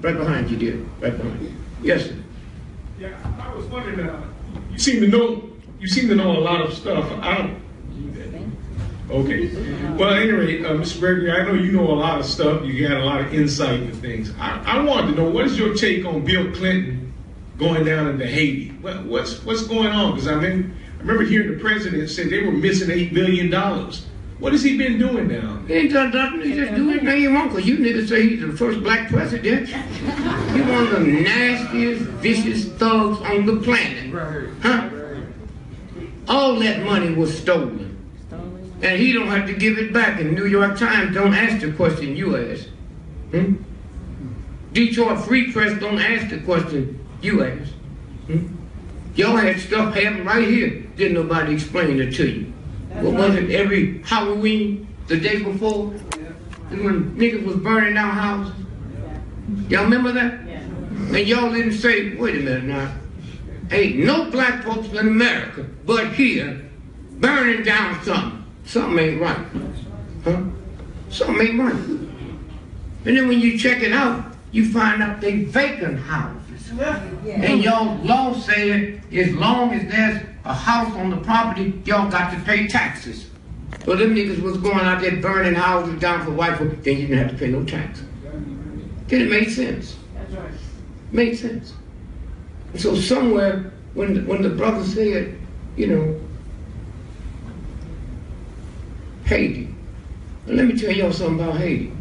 right behind you, dear, right behind you. Yes, sir. Yeah, I was wondering, you seem to know a lot of stuff. I don't. Okay. Well, at any rate, Mr. Gregory, I know you know a lot of stuff. You got a lot of insight into things. I wanted to know, what is your take on Bill Clinton going down into Haiti? What's going on? Because I remember hearing the president say they were missing $8 billion. What has he been doing now? He ain't done nothing. He just doing anything he wants, because you niggas say he's the first black president. He's one of the nastiest, vicious thugs on the planet. Huh? All that money was stolen. And he don't have to give it back. And New York Times don't ask the question you ask. Detroit Free Press don't ask the question you ask. Y'all had stuff happen right here. Didn't nobody explain it to you. What was it, every Halloween, the day before? When niggas was burning down houses? Y'all remember that? And y'all didn't say, wait a minute now, ain't no black folks in America but here burning down something. Something ain't right. Huh? Something ain't right. And then when you check it out, you find out they vacant houses. And y'all law said, as long as there's a house on the property, y'all got to pay taxes. So them niggas was going out there burning houses down for white folk, then you didn't have to pay no tax. Then it made sense. That's right. Made sense. And so somewhere, when the brother said, you know, Haiti. Well, let me tell y'all something about Haiti.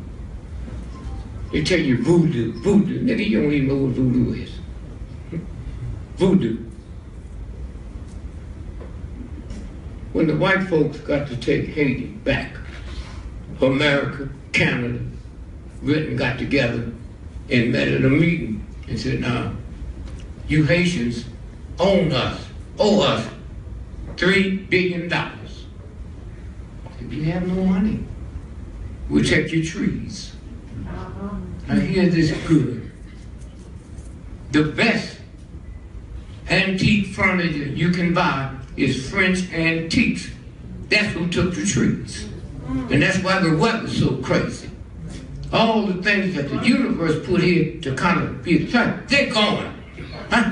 They tell you voodoo. Nigga, you don't even know what voodoo is. Voodoo. When the white folks got to take Haiti back, America, Canada, Britain got together and met at a meeting and said, nah, you Haitians owe us $3 billion. If you have no money, we'll take your trees. Now hear this good. The best antique furniture you can buy is French antiques. That's who took the trees. And that's why the weather's so crazy. All the things that the universe put here to kind of be a time, they're gone. Huh?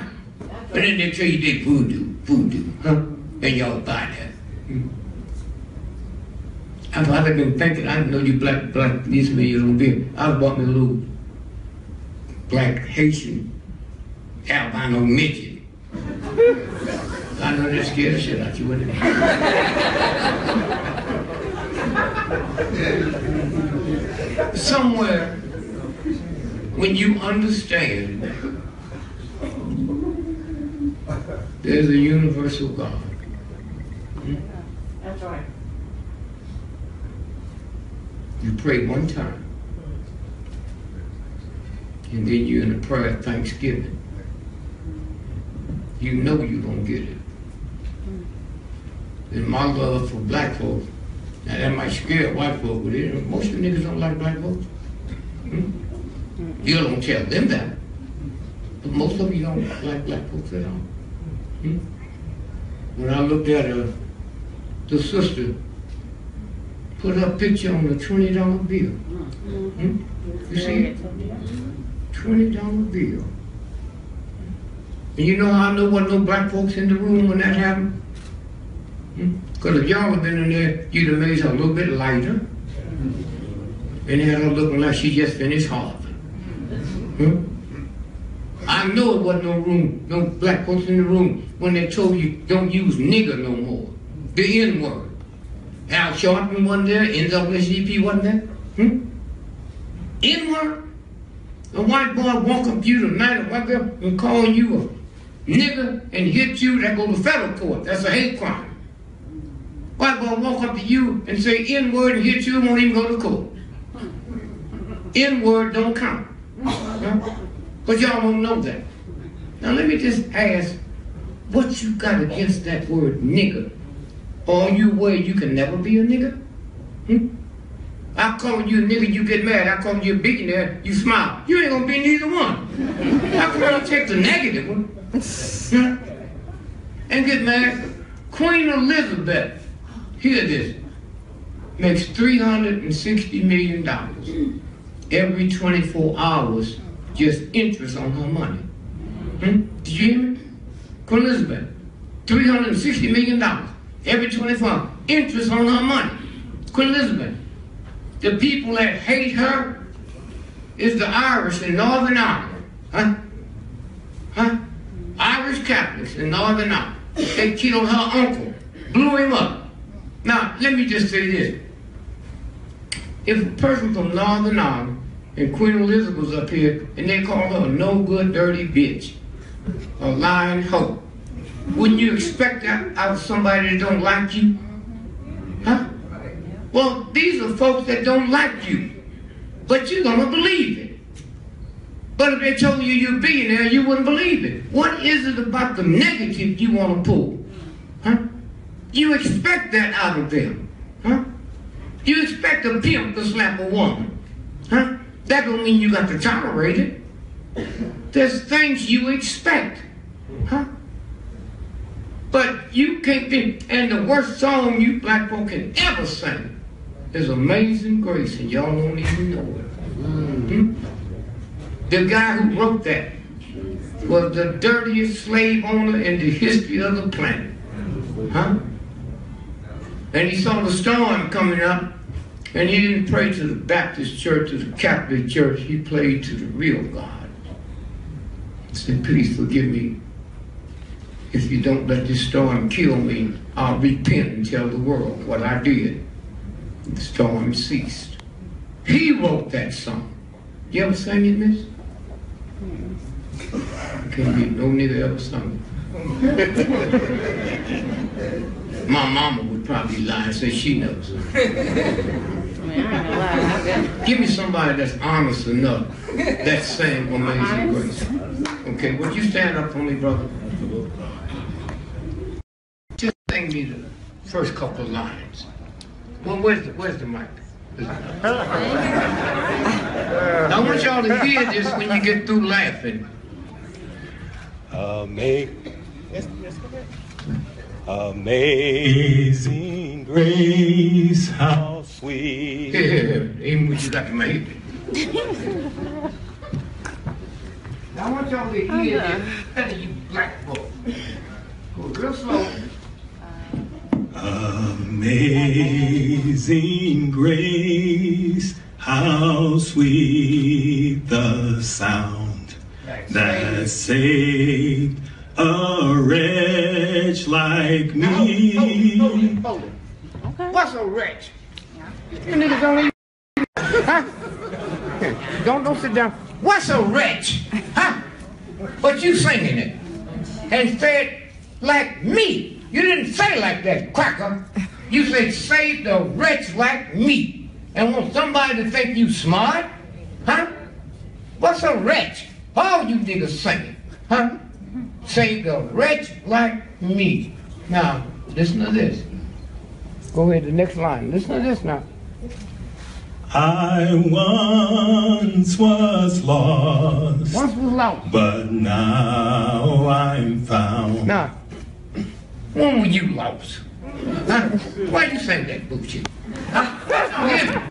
And then they tell you they voodoo, huh? And y'all buy that. I've been thinking, I know you black, these me you don't be. I bought me a little black Haitian albino midget. I know that scared the shit out you, wouldn't it? Somewhere, when you understand there's a universal God. That's right. You pray one time, and then you're in a prayer of thanksgiving. You know you're going to get it. And my love for black folks, now that might scare white folks, but most of the niggas don't like black folks. You don't tell them that. But most of you don't like black folks at all. When I looked at the sister, put her picture on the $20 bill. You see it? $20 bill. And you know how I know wasn't no black folks in the room when that happened? Because if y'all had been in there, you'd have made her a little bit lighter. And had her looking like she just finished Harvard. I know it wasn't no black folks in the room when they told you don't use nigger no more. The N-word. Al Sharpton wasn't there, NAACP wasn't there. N-word? A white boy walk up to you tonight, a white girl, and call you a nigger and hit you, that go to federal court. That's a hate crime. White boy walk up to you and say N-word and hit you, won't even go to court. N-word don't count. But y'all don't know that. Now let me just ask, what you got against that word nigger? Or you worried you can never be a nigger? I call you a nigger, you get mad. I call you a billionaire, you smile. You ain't gonna be neither one. How come I don't take the negative one? And get mad? Queen Elizabeth, hear this, makes $360 million every 24 hours just interest on her money. Did you hear me? Queen Elizabeth, $360 million every 24 hours, interest on her money. Queen Elizabeth. The people that hate her is the Irish in Northern Ireland. Irish Catholics in Northern Ireland. They killed her uncle, blew him up. Now, let me just say this. If a person from Northern Ireland and Queen Elizabeth was up here and they called her a no good, dirty bitch, a lying hoe, wouldn't you expect that out of somebody that don't like you? Well, these are folks that don't like you, but you're gonna believe it. But if they told you you're a billionaire, you wouldn't believe it. What is it about the negative you want to pull? You expect that out of them. You expect a pimp to slap a woman. That don't mean you got to tolerate it. There's things you expect. But you can't be, and the worst song you black folk can ever sing is Amazing Grace, and y'all don't even know it. The guy who wrote that was the dirtiest slave owner in the history of the planet. And he saw the storm coming up, and he didn't pray to the Baptist church or the Catholic church, he prayed to the real God. He said, please forgive me. If you don't let this storm kill me, I'll repent and tell the world what I did. The storm ceased. He wrote that song. You ever sang it, miss? I can't be no nigga ever sung it. My mama would probably lie and say she knows. Give me somebody that's honest enough that sang Amazing Grace. Okay, would you stand up for me, brother? Just sing me the first couple of lines. Well, where's the mic? I want y'all to hear this when you get through laughing. Amazing grace, how sweet. Yeah, even when you got to make it. I want y'all to hear this, better you black folk. Go real slow. Amazing grace, how sweet the sound that saved a wretch like me. Hold it. Okay. What's a wretch? You niggas don't even, huh? Don't sit down. What's a wretch? Huh? But you singing it. And said, like me. You didn't say like that, cracker. You said, say the wretch like me. And want somebody to think you smart? Huh? What's a wretch? All you niggas singing. Huh? Say the wretch like me. Now, listen to this. Go ahead, the next line. Listen to this now. I once was lost. Once was lost. But now I'm found. Now, when were you lost? Huh? Why you saying that bullshit? Huh?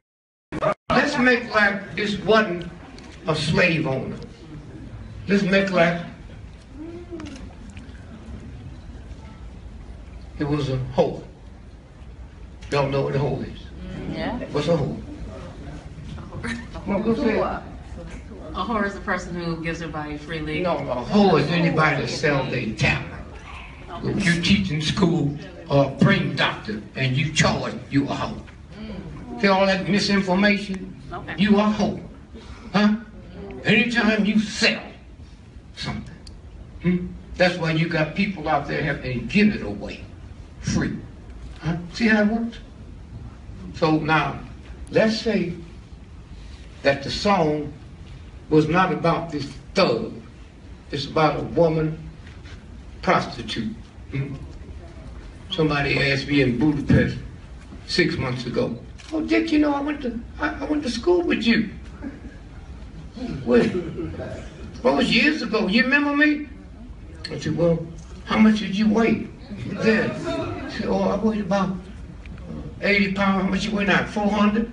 Let's make like this wasn't a slave owner. Let's make like it was a hoe. Y'all know what a hoe is? Yeah. What's a hoe? No, go say it. A whore is a person who gives their body freely. No, a hoe is anybody that sells their talent. If you teach in school or bring doctor and you charge, you a hoe. See all that misinformation? Okay. You a hoe. Huh? Anytime you sell something, that's why you got people out there have to give it away free. Huh? See how it works? So now, let's say that the song was not about this thug. It's about a woman prostitute. Somebody asked me in Budapest 6 months ago, oh, Dick, you know, I went to school with you. When? Well, it was years ago. You remember me? I said, well, how much did you weigh then? I said, oh, I weighed about 80 pounds. How much you weigh now? 400?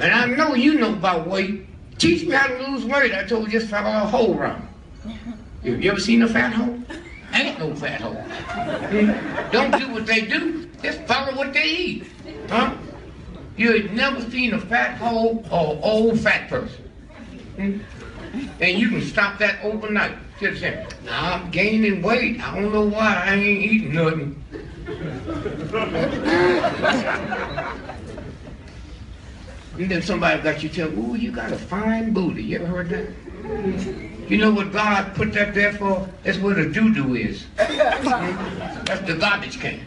And I know you know about weight. Teach me how to lose weight. I told you, just follow a whole round. You ever seen a fat hoe? Ain't no fat hoe. Don't do what they do. Just follow what they eat. Huh? You had never seen a fat hoe or old fat person. And you can stop that overnight. Just say, nah, I'm gaining weight. I don't know why. I ain't eating nothing. And then somebody got you tell, ooh, you got a fine booty. You ever heard that? You know what God put that there for? That's where the doo-doo is. That's the garbage can.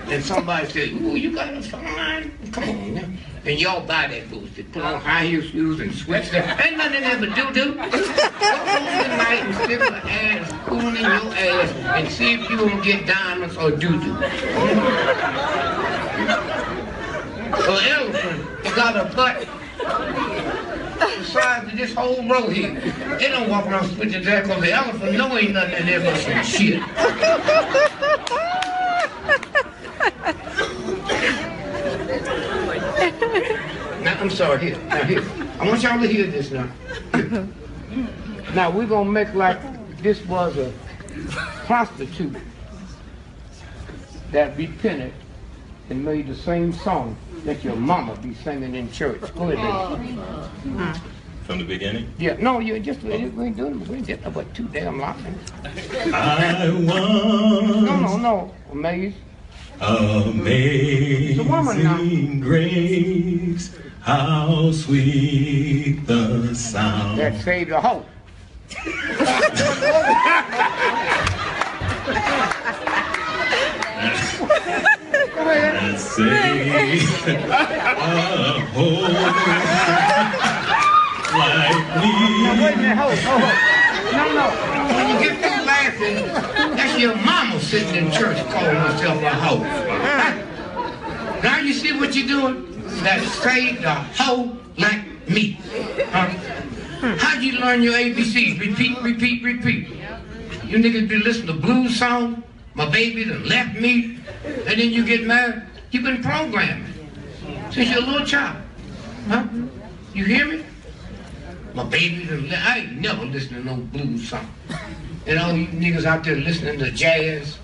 And somebody said, ooh, you got a fine, come on now. And y'all buy that bullshit. Put on high heel shoes and switch that. Ain't nothing there but doo-doo. Go home tonight and stick an ass, spoon in your ass, and see if you won't get diamonds or doo-doo. An elephant, it got a butt the size of this whole row here. They don't walk around switching that because the elephant know ain't nothing in there but some shit. Now, I'm sorry, here. Now, here. I want y'all to hear this now. Here. Now, we're going to make like this was a prostitute that repented and made the same song that your mama be singing in church. Go ahead, baby. From the beginning? Yeah, no, you just, we ain't doing it. We ain't getting about too damn long. I was No. Amazed. Amazing grace, how sweet the sound. That saved the hoe. That saved a hoe like me. Now wait a minute, hold. No. When you get through laughing, that's your mama sitting in church calling herself a hoe. Now you see what you're doing? That saved a hoe like me. How'd you learn your ABCs? Repeat. You niggas be listening to blues songs. My baby done left me. And then you get married. You've been programmed since you're a little child. Huh? You hear me? My baby done left. I ain't never listened to no blues song. And all you niggas out there listening to jazz,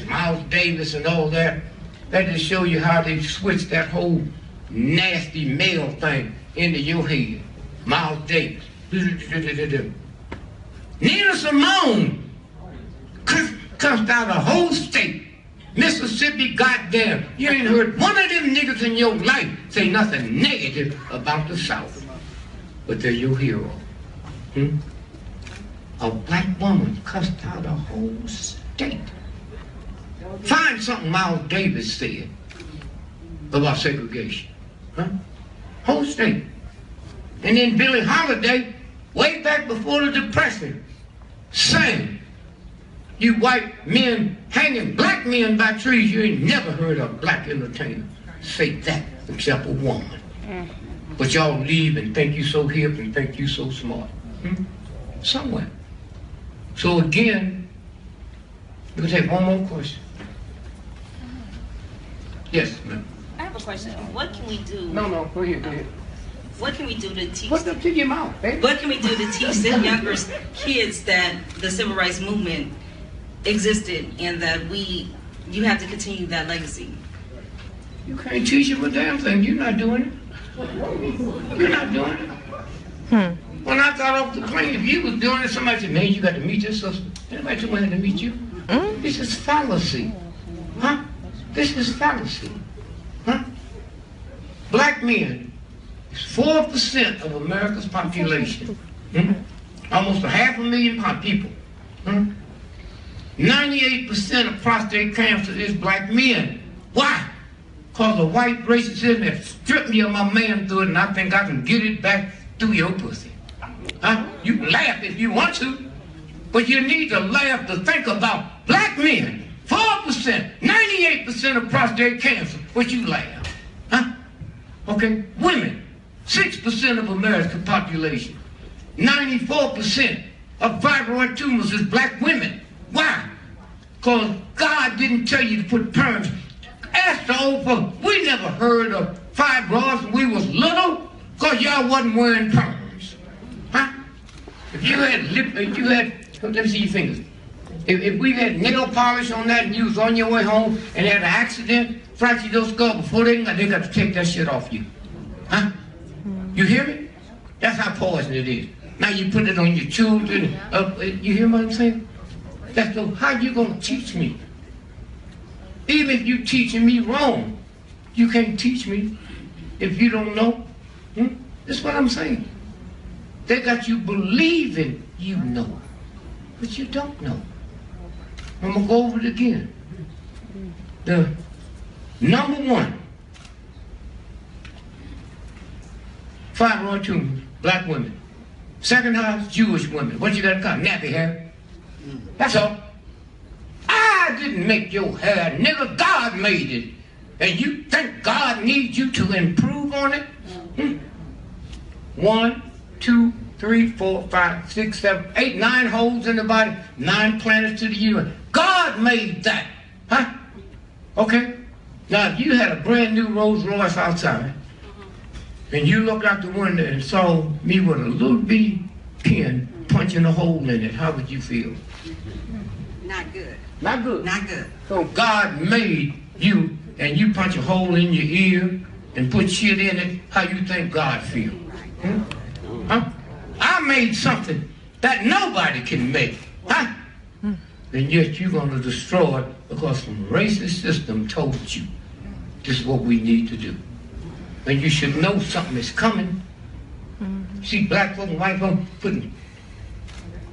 Miles Davis and all that. That just show you how they switched that whole nasty male thing into your head. Miles Davis. Nina Simone cussed out a whole state Mississippi, goddamn, you ain't heard one of them niggas in your life say nothing negative about the South. But they're your hero. A black woman cussed out a whole state. Find something Miles Davis said about segregation. Whole state. And then Billie Holiday, way back before the Depression, sang, you white men hanging black men by trees. You ain't never heard a black entertainer say that except a woman. But y'all leave and think you so hip and think you so smart. Somewhere. So again, we'll take one more question. Yes, ma'am. I have a question. What can we do? No, go ahead. What can we do to teach? What's up to your mouth, baby? What can we do to teach the younger kids that the civil rights movement existed and that you have to continue that legacy? You can't teach them a damn thing. You're not doing it. You're not doing it. When I got off the plane, if you was doing it, somebody said, man, you got to meet your sister. Anybody told me to meet you? This is fallacy. This is fallacy. Black men is 4% of America's population. Almost 500,000 people. 98% of prostate cancer is black men. Why? Because the white racism has stripped me of my manhood, and I think I can get it back through your pussy. You can laugh if you want to, but you need to laugh to think about black men. 4%, 98% of prostate cancer. What you laugh? Okay, women, 6% of American population. 94% of thyroid tumors is black women. Why? Because God didn't tell you to put perms. Ask the old folks, we never heard of fibroids when we was little, because y'all wasn't wearing perms. If you had let me see your fingers. If we had nail polish on that and you was on your way home and had an accident, fractured your skull before they got to take that shit off you. You hear me? That's how poison it is. Now you put it on your children. You hear what I'm saying? That's how you gonna teach me? Even if you teaching me wrong, you can't teach me if you don't know. That's what I'm saying. They got you believing you know, but you don't know. I'm gonna go over it again. The number one, fibroid tumors, black women. Second highest, Jewish women. What you got to call nappy hair? That's all. I didn't make your hair, nigga. God made it. And you think God needs you to improve on it? 1, 2, 3, 4, 5, 6, 7, 8, 9 holes in the body, 9 planets to the universe. God made that. Okay? Now, if you had a brand new Rolls Royce outside, and you looked out the window and saw me with a little bitty pin punching a hole in it, how would you feel? Not good. Not good. Not good. So God made you, and you punch a hole in your ear and put shit in it, how you think God feel? I made something that nobody can make. And yet you're going to destroy it because some racist system told you this is what we need to do. And you should know something is coming. See black folk and white folk putting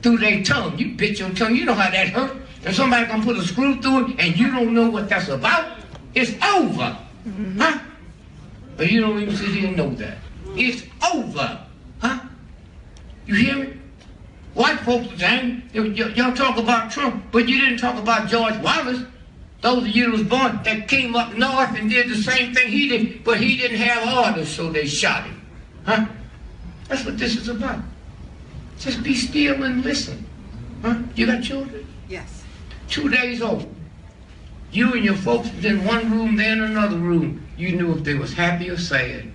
through their tongue. You bit your tongue, you know how that hurt. And somebody gonna put a screw through it and you don't know what that's about. It's over. But you don't even sit here and know that. It's over. You hear me? White folks are saying, y'all talk about Trump, but you didn't talk about George Wallace. Those of you that was born that came up north and did the same thing he did, but he didn't have orders, so they shot him. That's what this is about. Just be still and listen. You got children? Yes. 2 days old. You and your folks was in one room, they're in another room. You knew if they was happy or sad,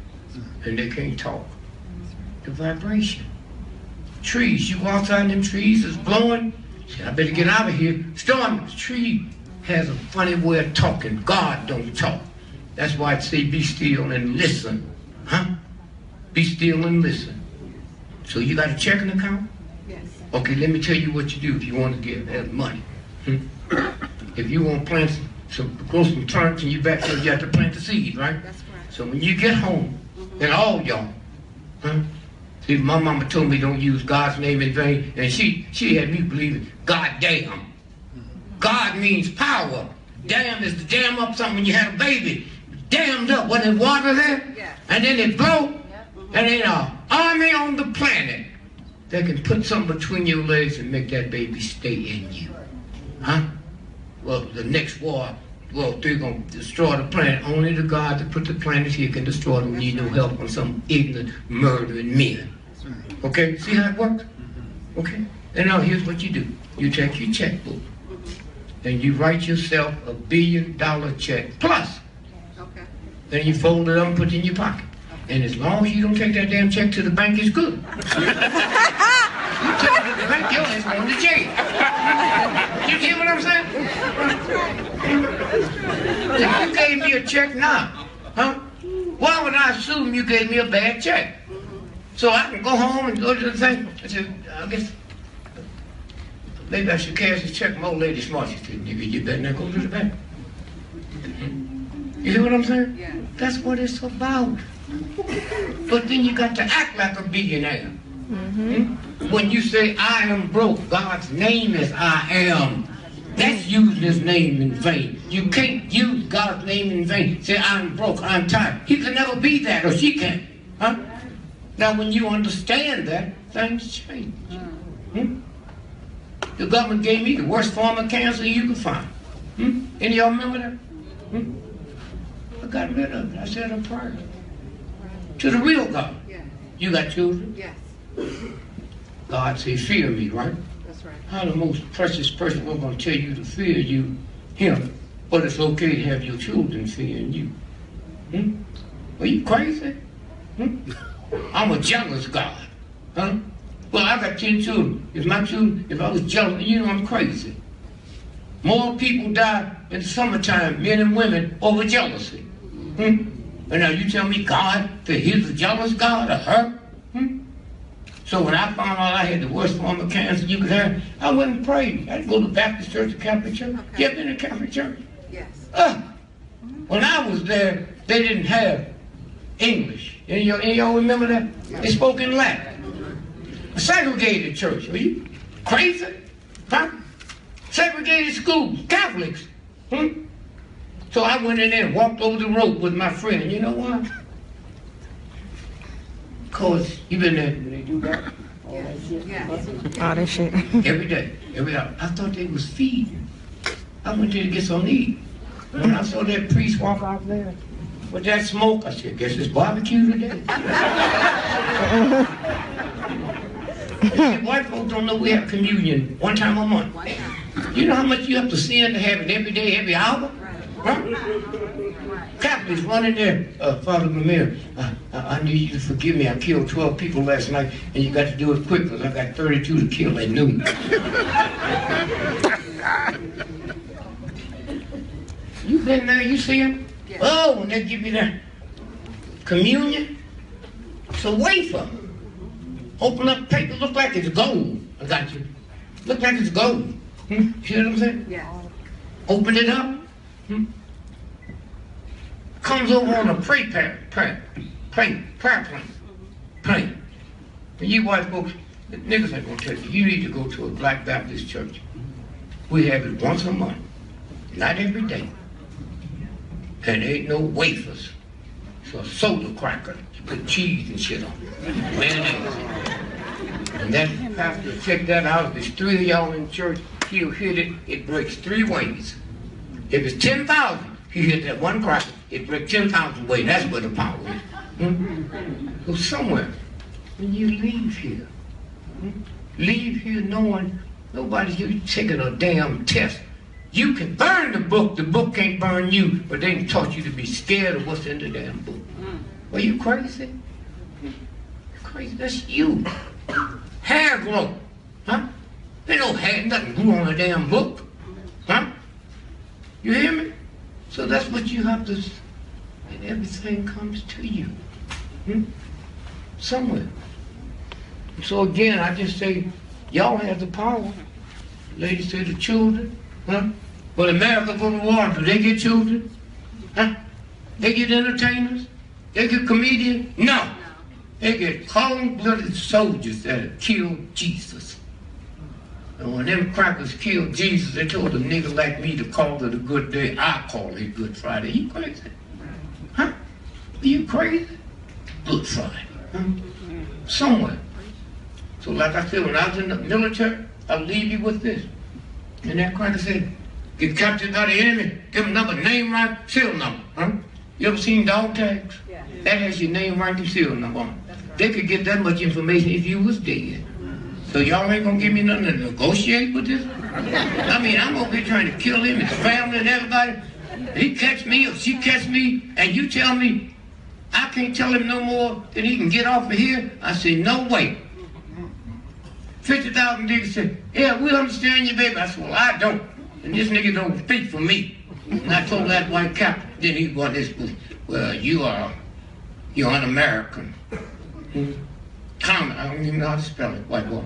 and they can't talk. The vibration. Trees, you go outside and them trees is blowing. Say, I better get out of here. Storm, the tree has a funny way of talking. God don't talk. That's why I say be still and listen. Be still and listen. So you got a checking account? Yes. Okay, let me tell you what you do if you want to give that money. If you want to plant So grow some turnips and you back there, you have to plant the seed, right? That's right. So when you get home, and all y'all, see, my mama told me don't use God's name in vain, and she had me believing, God damn. God means power. Damn is to jam up something when you had a baby. Dammed up, when there's water there, Yeah. and then it blow, and ain't an army on the planet that can put something between your legs and make that baby stay in you. Huh? Well, the next war, well, they're going to destroy the planet. Only the God that put the planet here can destroy them. Need no help on some ignorant, murdering men. Okay, see how it works? Okay, and now here's what you do. You take your checkbook, and you write yourself $1 billion check plus. Okay. Then you fold it up and put it in your pocket. And as long as you don't take that damn check to the bank, it's good. You take it to the bank, your ass going to jail. You hear what I'm saying? If you gave me a check now, huh? Why would I assume you gave me a bad check? So I can go home and go to the thing. I said, I guess maybe I should cash this check. My old lady smart. She said, nigga, you better not go to the bank. You hear what I'm saying? Yeah. That's what it's about. But then you got to act like a billionaire. When you say, I am broke, God's name is I am. That's using his name in vain. You can't use God's name in vain. Say, I'm broke, I'm tired. He can never be that, or she can't. Huh? Now, when you understand that, things change. The government gave me the worst form of cancer you could find. Any of y'all remember that? I got rid of it. I said a prayer. To the real God. Yeah. You got children? Yes. God said, fear me, right? That's right. How the most precious person was going to tell you to fear you, him, but it's okay to have your children fearing you. Are you crazy? I'm a jealous God. Huh? Well, I got 10 children. If my children, if I was jealous, you know I'm crazy. More people die in the summertime, men and women, over jealousy. And now you tell me God, that he's a jealous God or her? So when I found out I had the worst form of cancer you could have, I went and prayed. I didn't go to Baptist church or Catholic church. Okay. You ever been to Catholic church? Yes. When I was there, they didn't have English. Any of y'all remember that? Yeah. They spoke in Latin. A segregated church. Are you crazy? Huh? Segregated schools. Catholics. So I went in there and walked over the road with my friend. You know why? Because you been there when they do that. All that shit. Yeah. All that shit. Every day. Every hour. I thought they was feeding. I went there to get something to eat. When I saw that priest walk out there with that smoke, I said, guess it's barbecue today. White folks don't know we have communion one time a month. You know how much you have to sin to have it every day, every hour? Huh? Catholics running there, Father Lemire, I need you to forgive me. I killed 12 people last night, and you got to do it quick because I got 32 to kill at noon. You been there, you see them? Yeah. Oh, when they give you that communion, it's a wafer. Open up paper, look like it's gold. I got you. Look like it's gold. You know what I'm saying? Yes. Open it up. Comes over on a prayer plane. And you white folks, the niggas ain't gonna tell you, you need to go to a Black Baptist church. We have it once a month, not every day. And there ain't no wafers. It's a soda cracker. You put cheese and shit on it. Mayonnaise. And that pastor, check that out. If there's 3 of y'all in church, he'll hit it. It breaks 3 ways. If it's 10,000, he hit that one cracker. It breaks 10,000 ways. That's where the power is. Go somewhere. When you leave here, leave here knowing nobody's taking a damn test. You can burn the book can't burn you, but they taught you to be scared of what's in the damn book. Are you crazy? You're crazy, that's you. Hair growth, huh? There no hair, nothing grew on a damn book, huh? You hear me? So that's what you have to, and everything comes to you, somewhere. So again, I just say, y'all have the power. Ladies say the children, huh? When America go to war, do they get children? Huh? They get entertainers? They get comedians? No. They get cold-blooded soldiers that have killed Jesus. And when them crackers killed Jesus, they told a nigga like me to call it a good day. I call it Good Friday. You crazy? Huh? Are you crazy? Good Friday. Huh? Somewhere. So like I said, when I was in the military, I'll leave you with this. And that cracker said, get captured by the enemy, give them number, name, right, serial number. Huh? You ever seen dog tags? Yeah. That has your name, right, and serial number on it. Right. They could get that much information if you was dead. So y'all ain't gonna give me nothing to negotiate with this? I mean, I'm over here trying to kill him, his family and everybody. He catch me or she catch me, and you tell me I can't tell him no more than he can get off of here? I say, no way. 50,000 niggas said, yeah, we understand you, baby. I said, well, I don't. And this nigga don't speak for me. And I told that white captain, then he got this, well, you're un-American. Common, I don't even know how to spell it, white boy.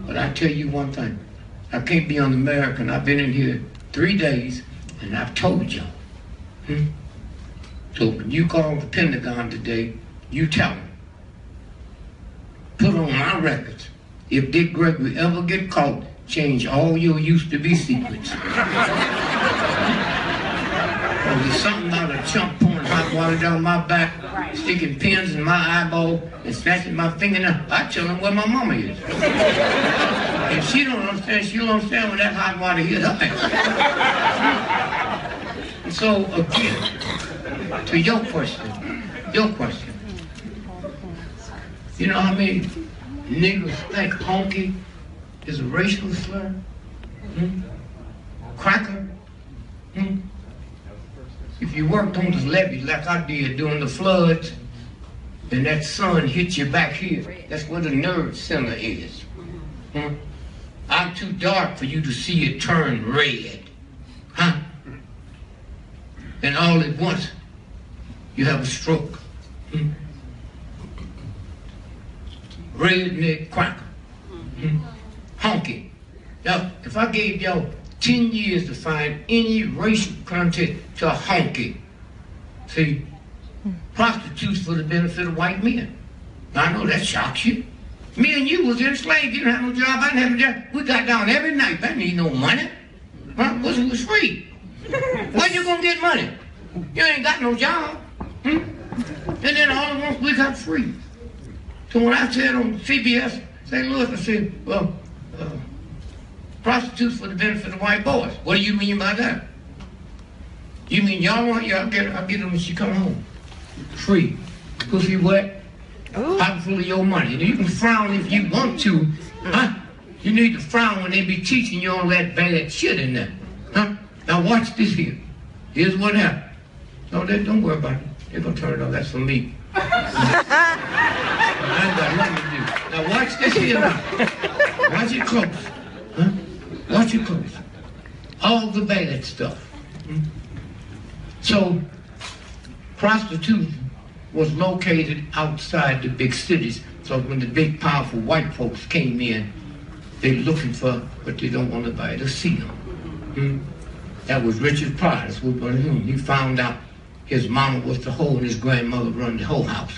But I tell you one thing, I can't be un-American. I've been in here 3 days, and I've told y'all. So when you call the Pentagon today, you tell them, put on my records, if D.Gregory ever get caught, change all your used-to-be secrets. There's something about a chump pouring hot water down my back, sticking pins in my eyeball, and snatching my fingernail. I tell them where my mama is. If she don't understand, she'll understand when that hot water hit her. And so, again, to your question, you know how many niggas think honky is a racial slur? Cracker? If you worked on this levee like I did during the floods, and that sun hit you back here, that's where the nerve center is. I'm too dark for you to see it turn red. Huh? And all at once, you have a stroke. Redneck cracker. Honky. Now, if I gave y'all 10 years to find any racial content to a honky, see, prostitutes for the benefit of white men. I know that shocks you. Me and you was enslaved. You didn't have no job. I didn't have no job. We got down every night. I didn't need no money. Huh? Because it was free. Where you gonna get money? You ain't got no job. And then all at once we got free. So when I said on CBS, St. Louis, I said, well, prostitutes for the benefit of white boys. What do you mean by that? You mean y'all want, yeah, I'll get them when she come home. Free. Pussy wet, pocket full of your money. And you can frown if you want to, huh? You need to frown when they be teaching you all that bad shit in there, huh? Now watch this here. Here's what happened. No, don't worry about it. They're gonna turn it on. That's for me. I ain't got nothing to do. Now watch this here now. Watch it close. Huh? Watch it close. All the bad stuff. So, prostitution was located outside the big cities. So when the big, powerful white folks came in, they're looking for, but they don't want nobody to see them. That was Richard Pryor. That's what he found out his mama was the hoe and his grandmother run the whole house.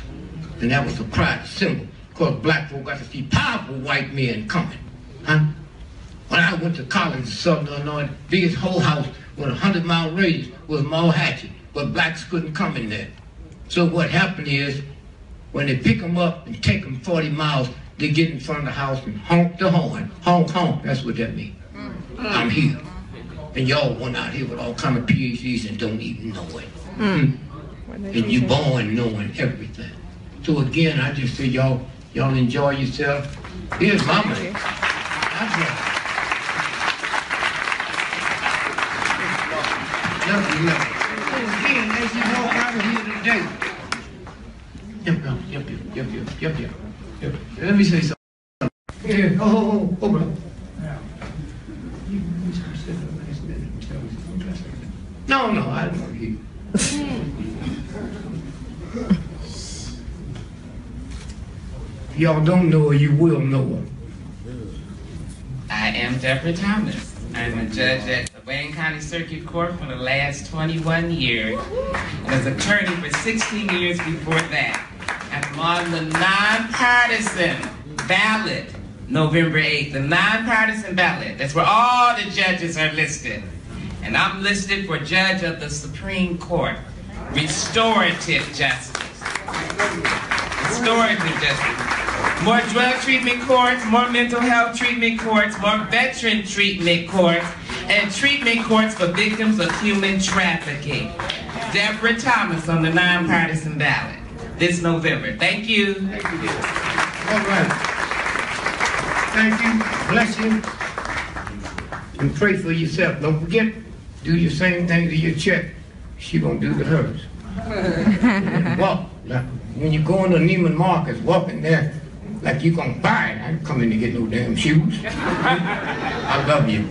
And that was the pride symbol. Because black folk got to see powerful white men coming. Huh? When I went to college in Southern Illinois, the biggest whole house with a 100-mile radius was Malhatchie, but blacks couldn't come in there. So what happened is, when they pick them up and take them 40 miles, they get in front of the house and honk the horn. Honk, honk, that's what that means. I'm here. And y'all went out here with all kind of PhDs and don't even know it. And you born knowing everything. So again, I just say y'all enjoy yourself. Here's my money. Again, as you walk out of here today. Yep. Let me say something. Yeah. Oh, bro. No, I don't know you. Y'all don't know her, you will know her. I am Deborah Thomas, and been a judge at the Wayne County Circuit Court for the last 21 years. And as attorney for 16 years before that. And I'm on the nonpartisan ballot November 8th. The nonpartisan ballot. That's where all the judges are listed. And I'm listed for judge of the Supreme Court. Restorative justice. Restorative justice. More drug treatment courts, more mental health treatment courts, more veteran treatment courts, and treatment courts for victims of human trafficking. Deborah Thomas on the nonpartisan ballot this November. Thank you. Thank you. All right. Thank you. Bless you. And pray for yourself. Don't forget, do your same thing to your check. She gonna do to hers. Walk. Like when you go into Neiman Marcus, walking there like you gonna buy it. I ain't coming to get no damn shoes. I love you.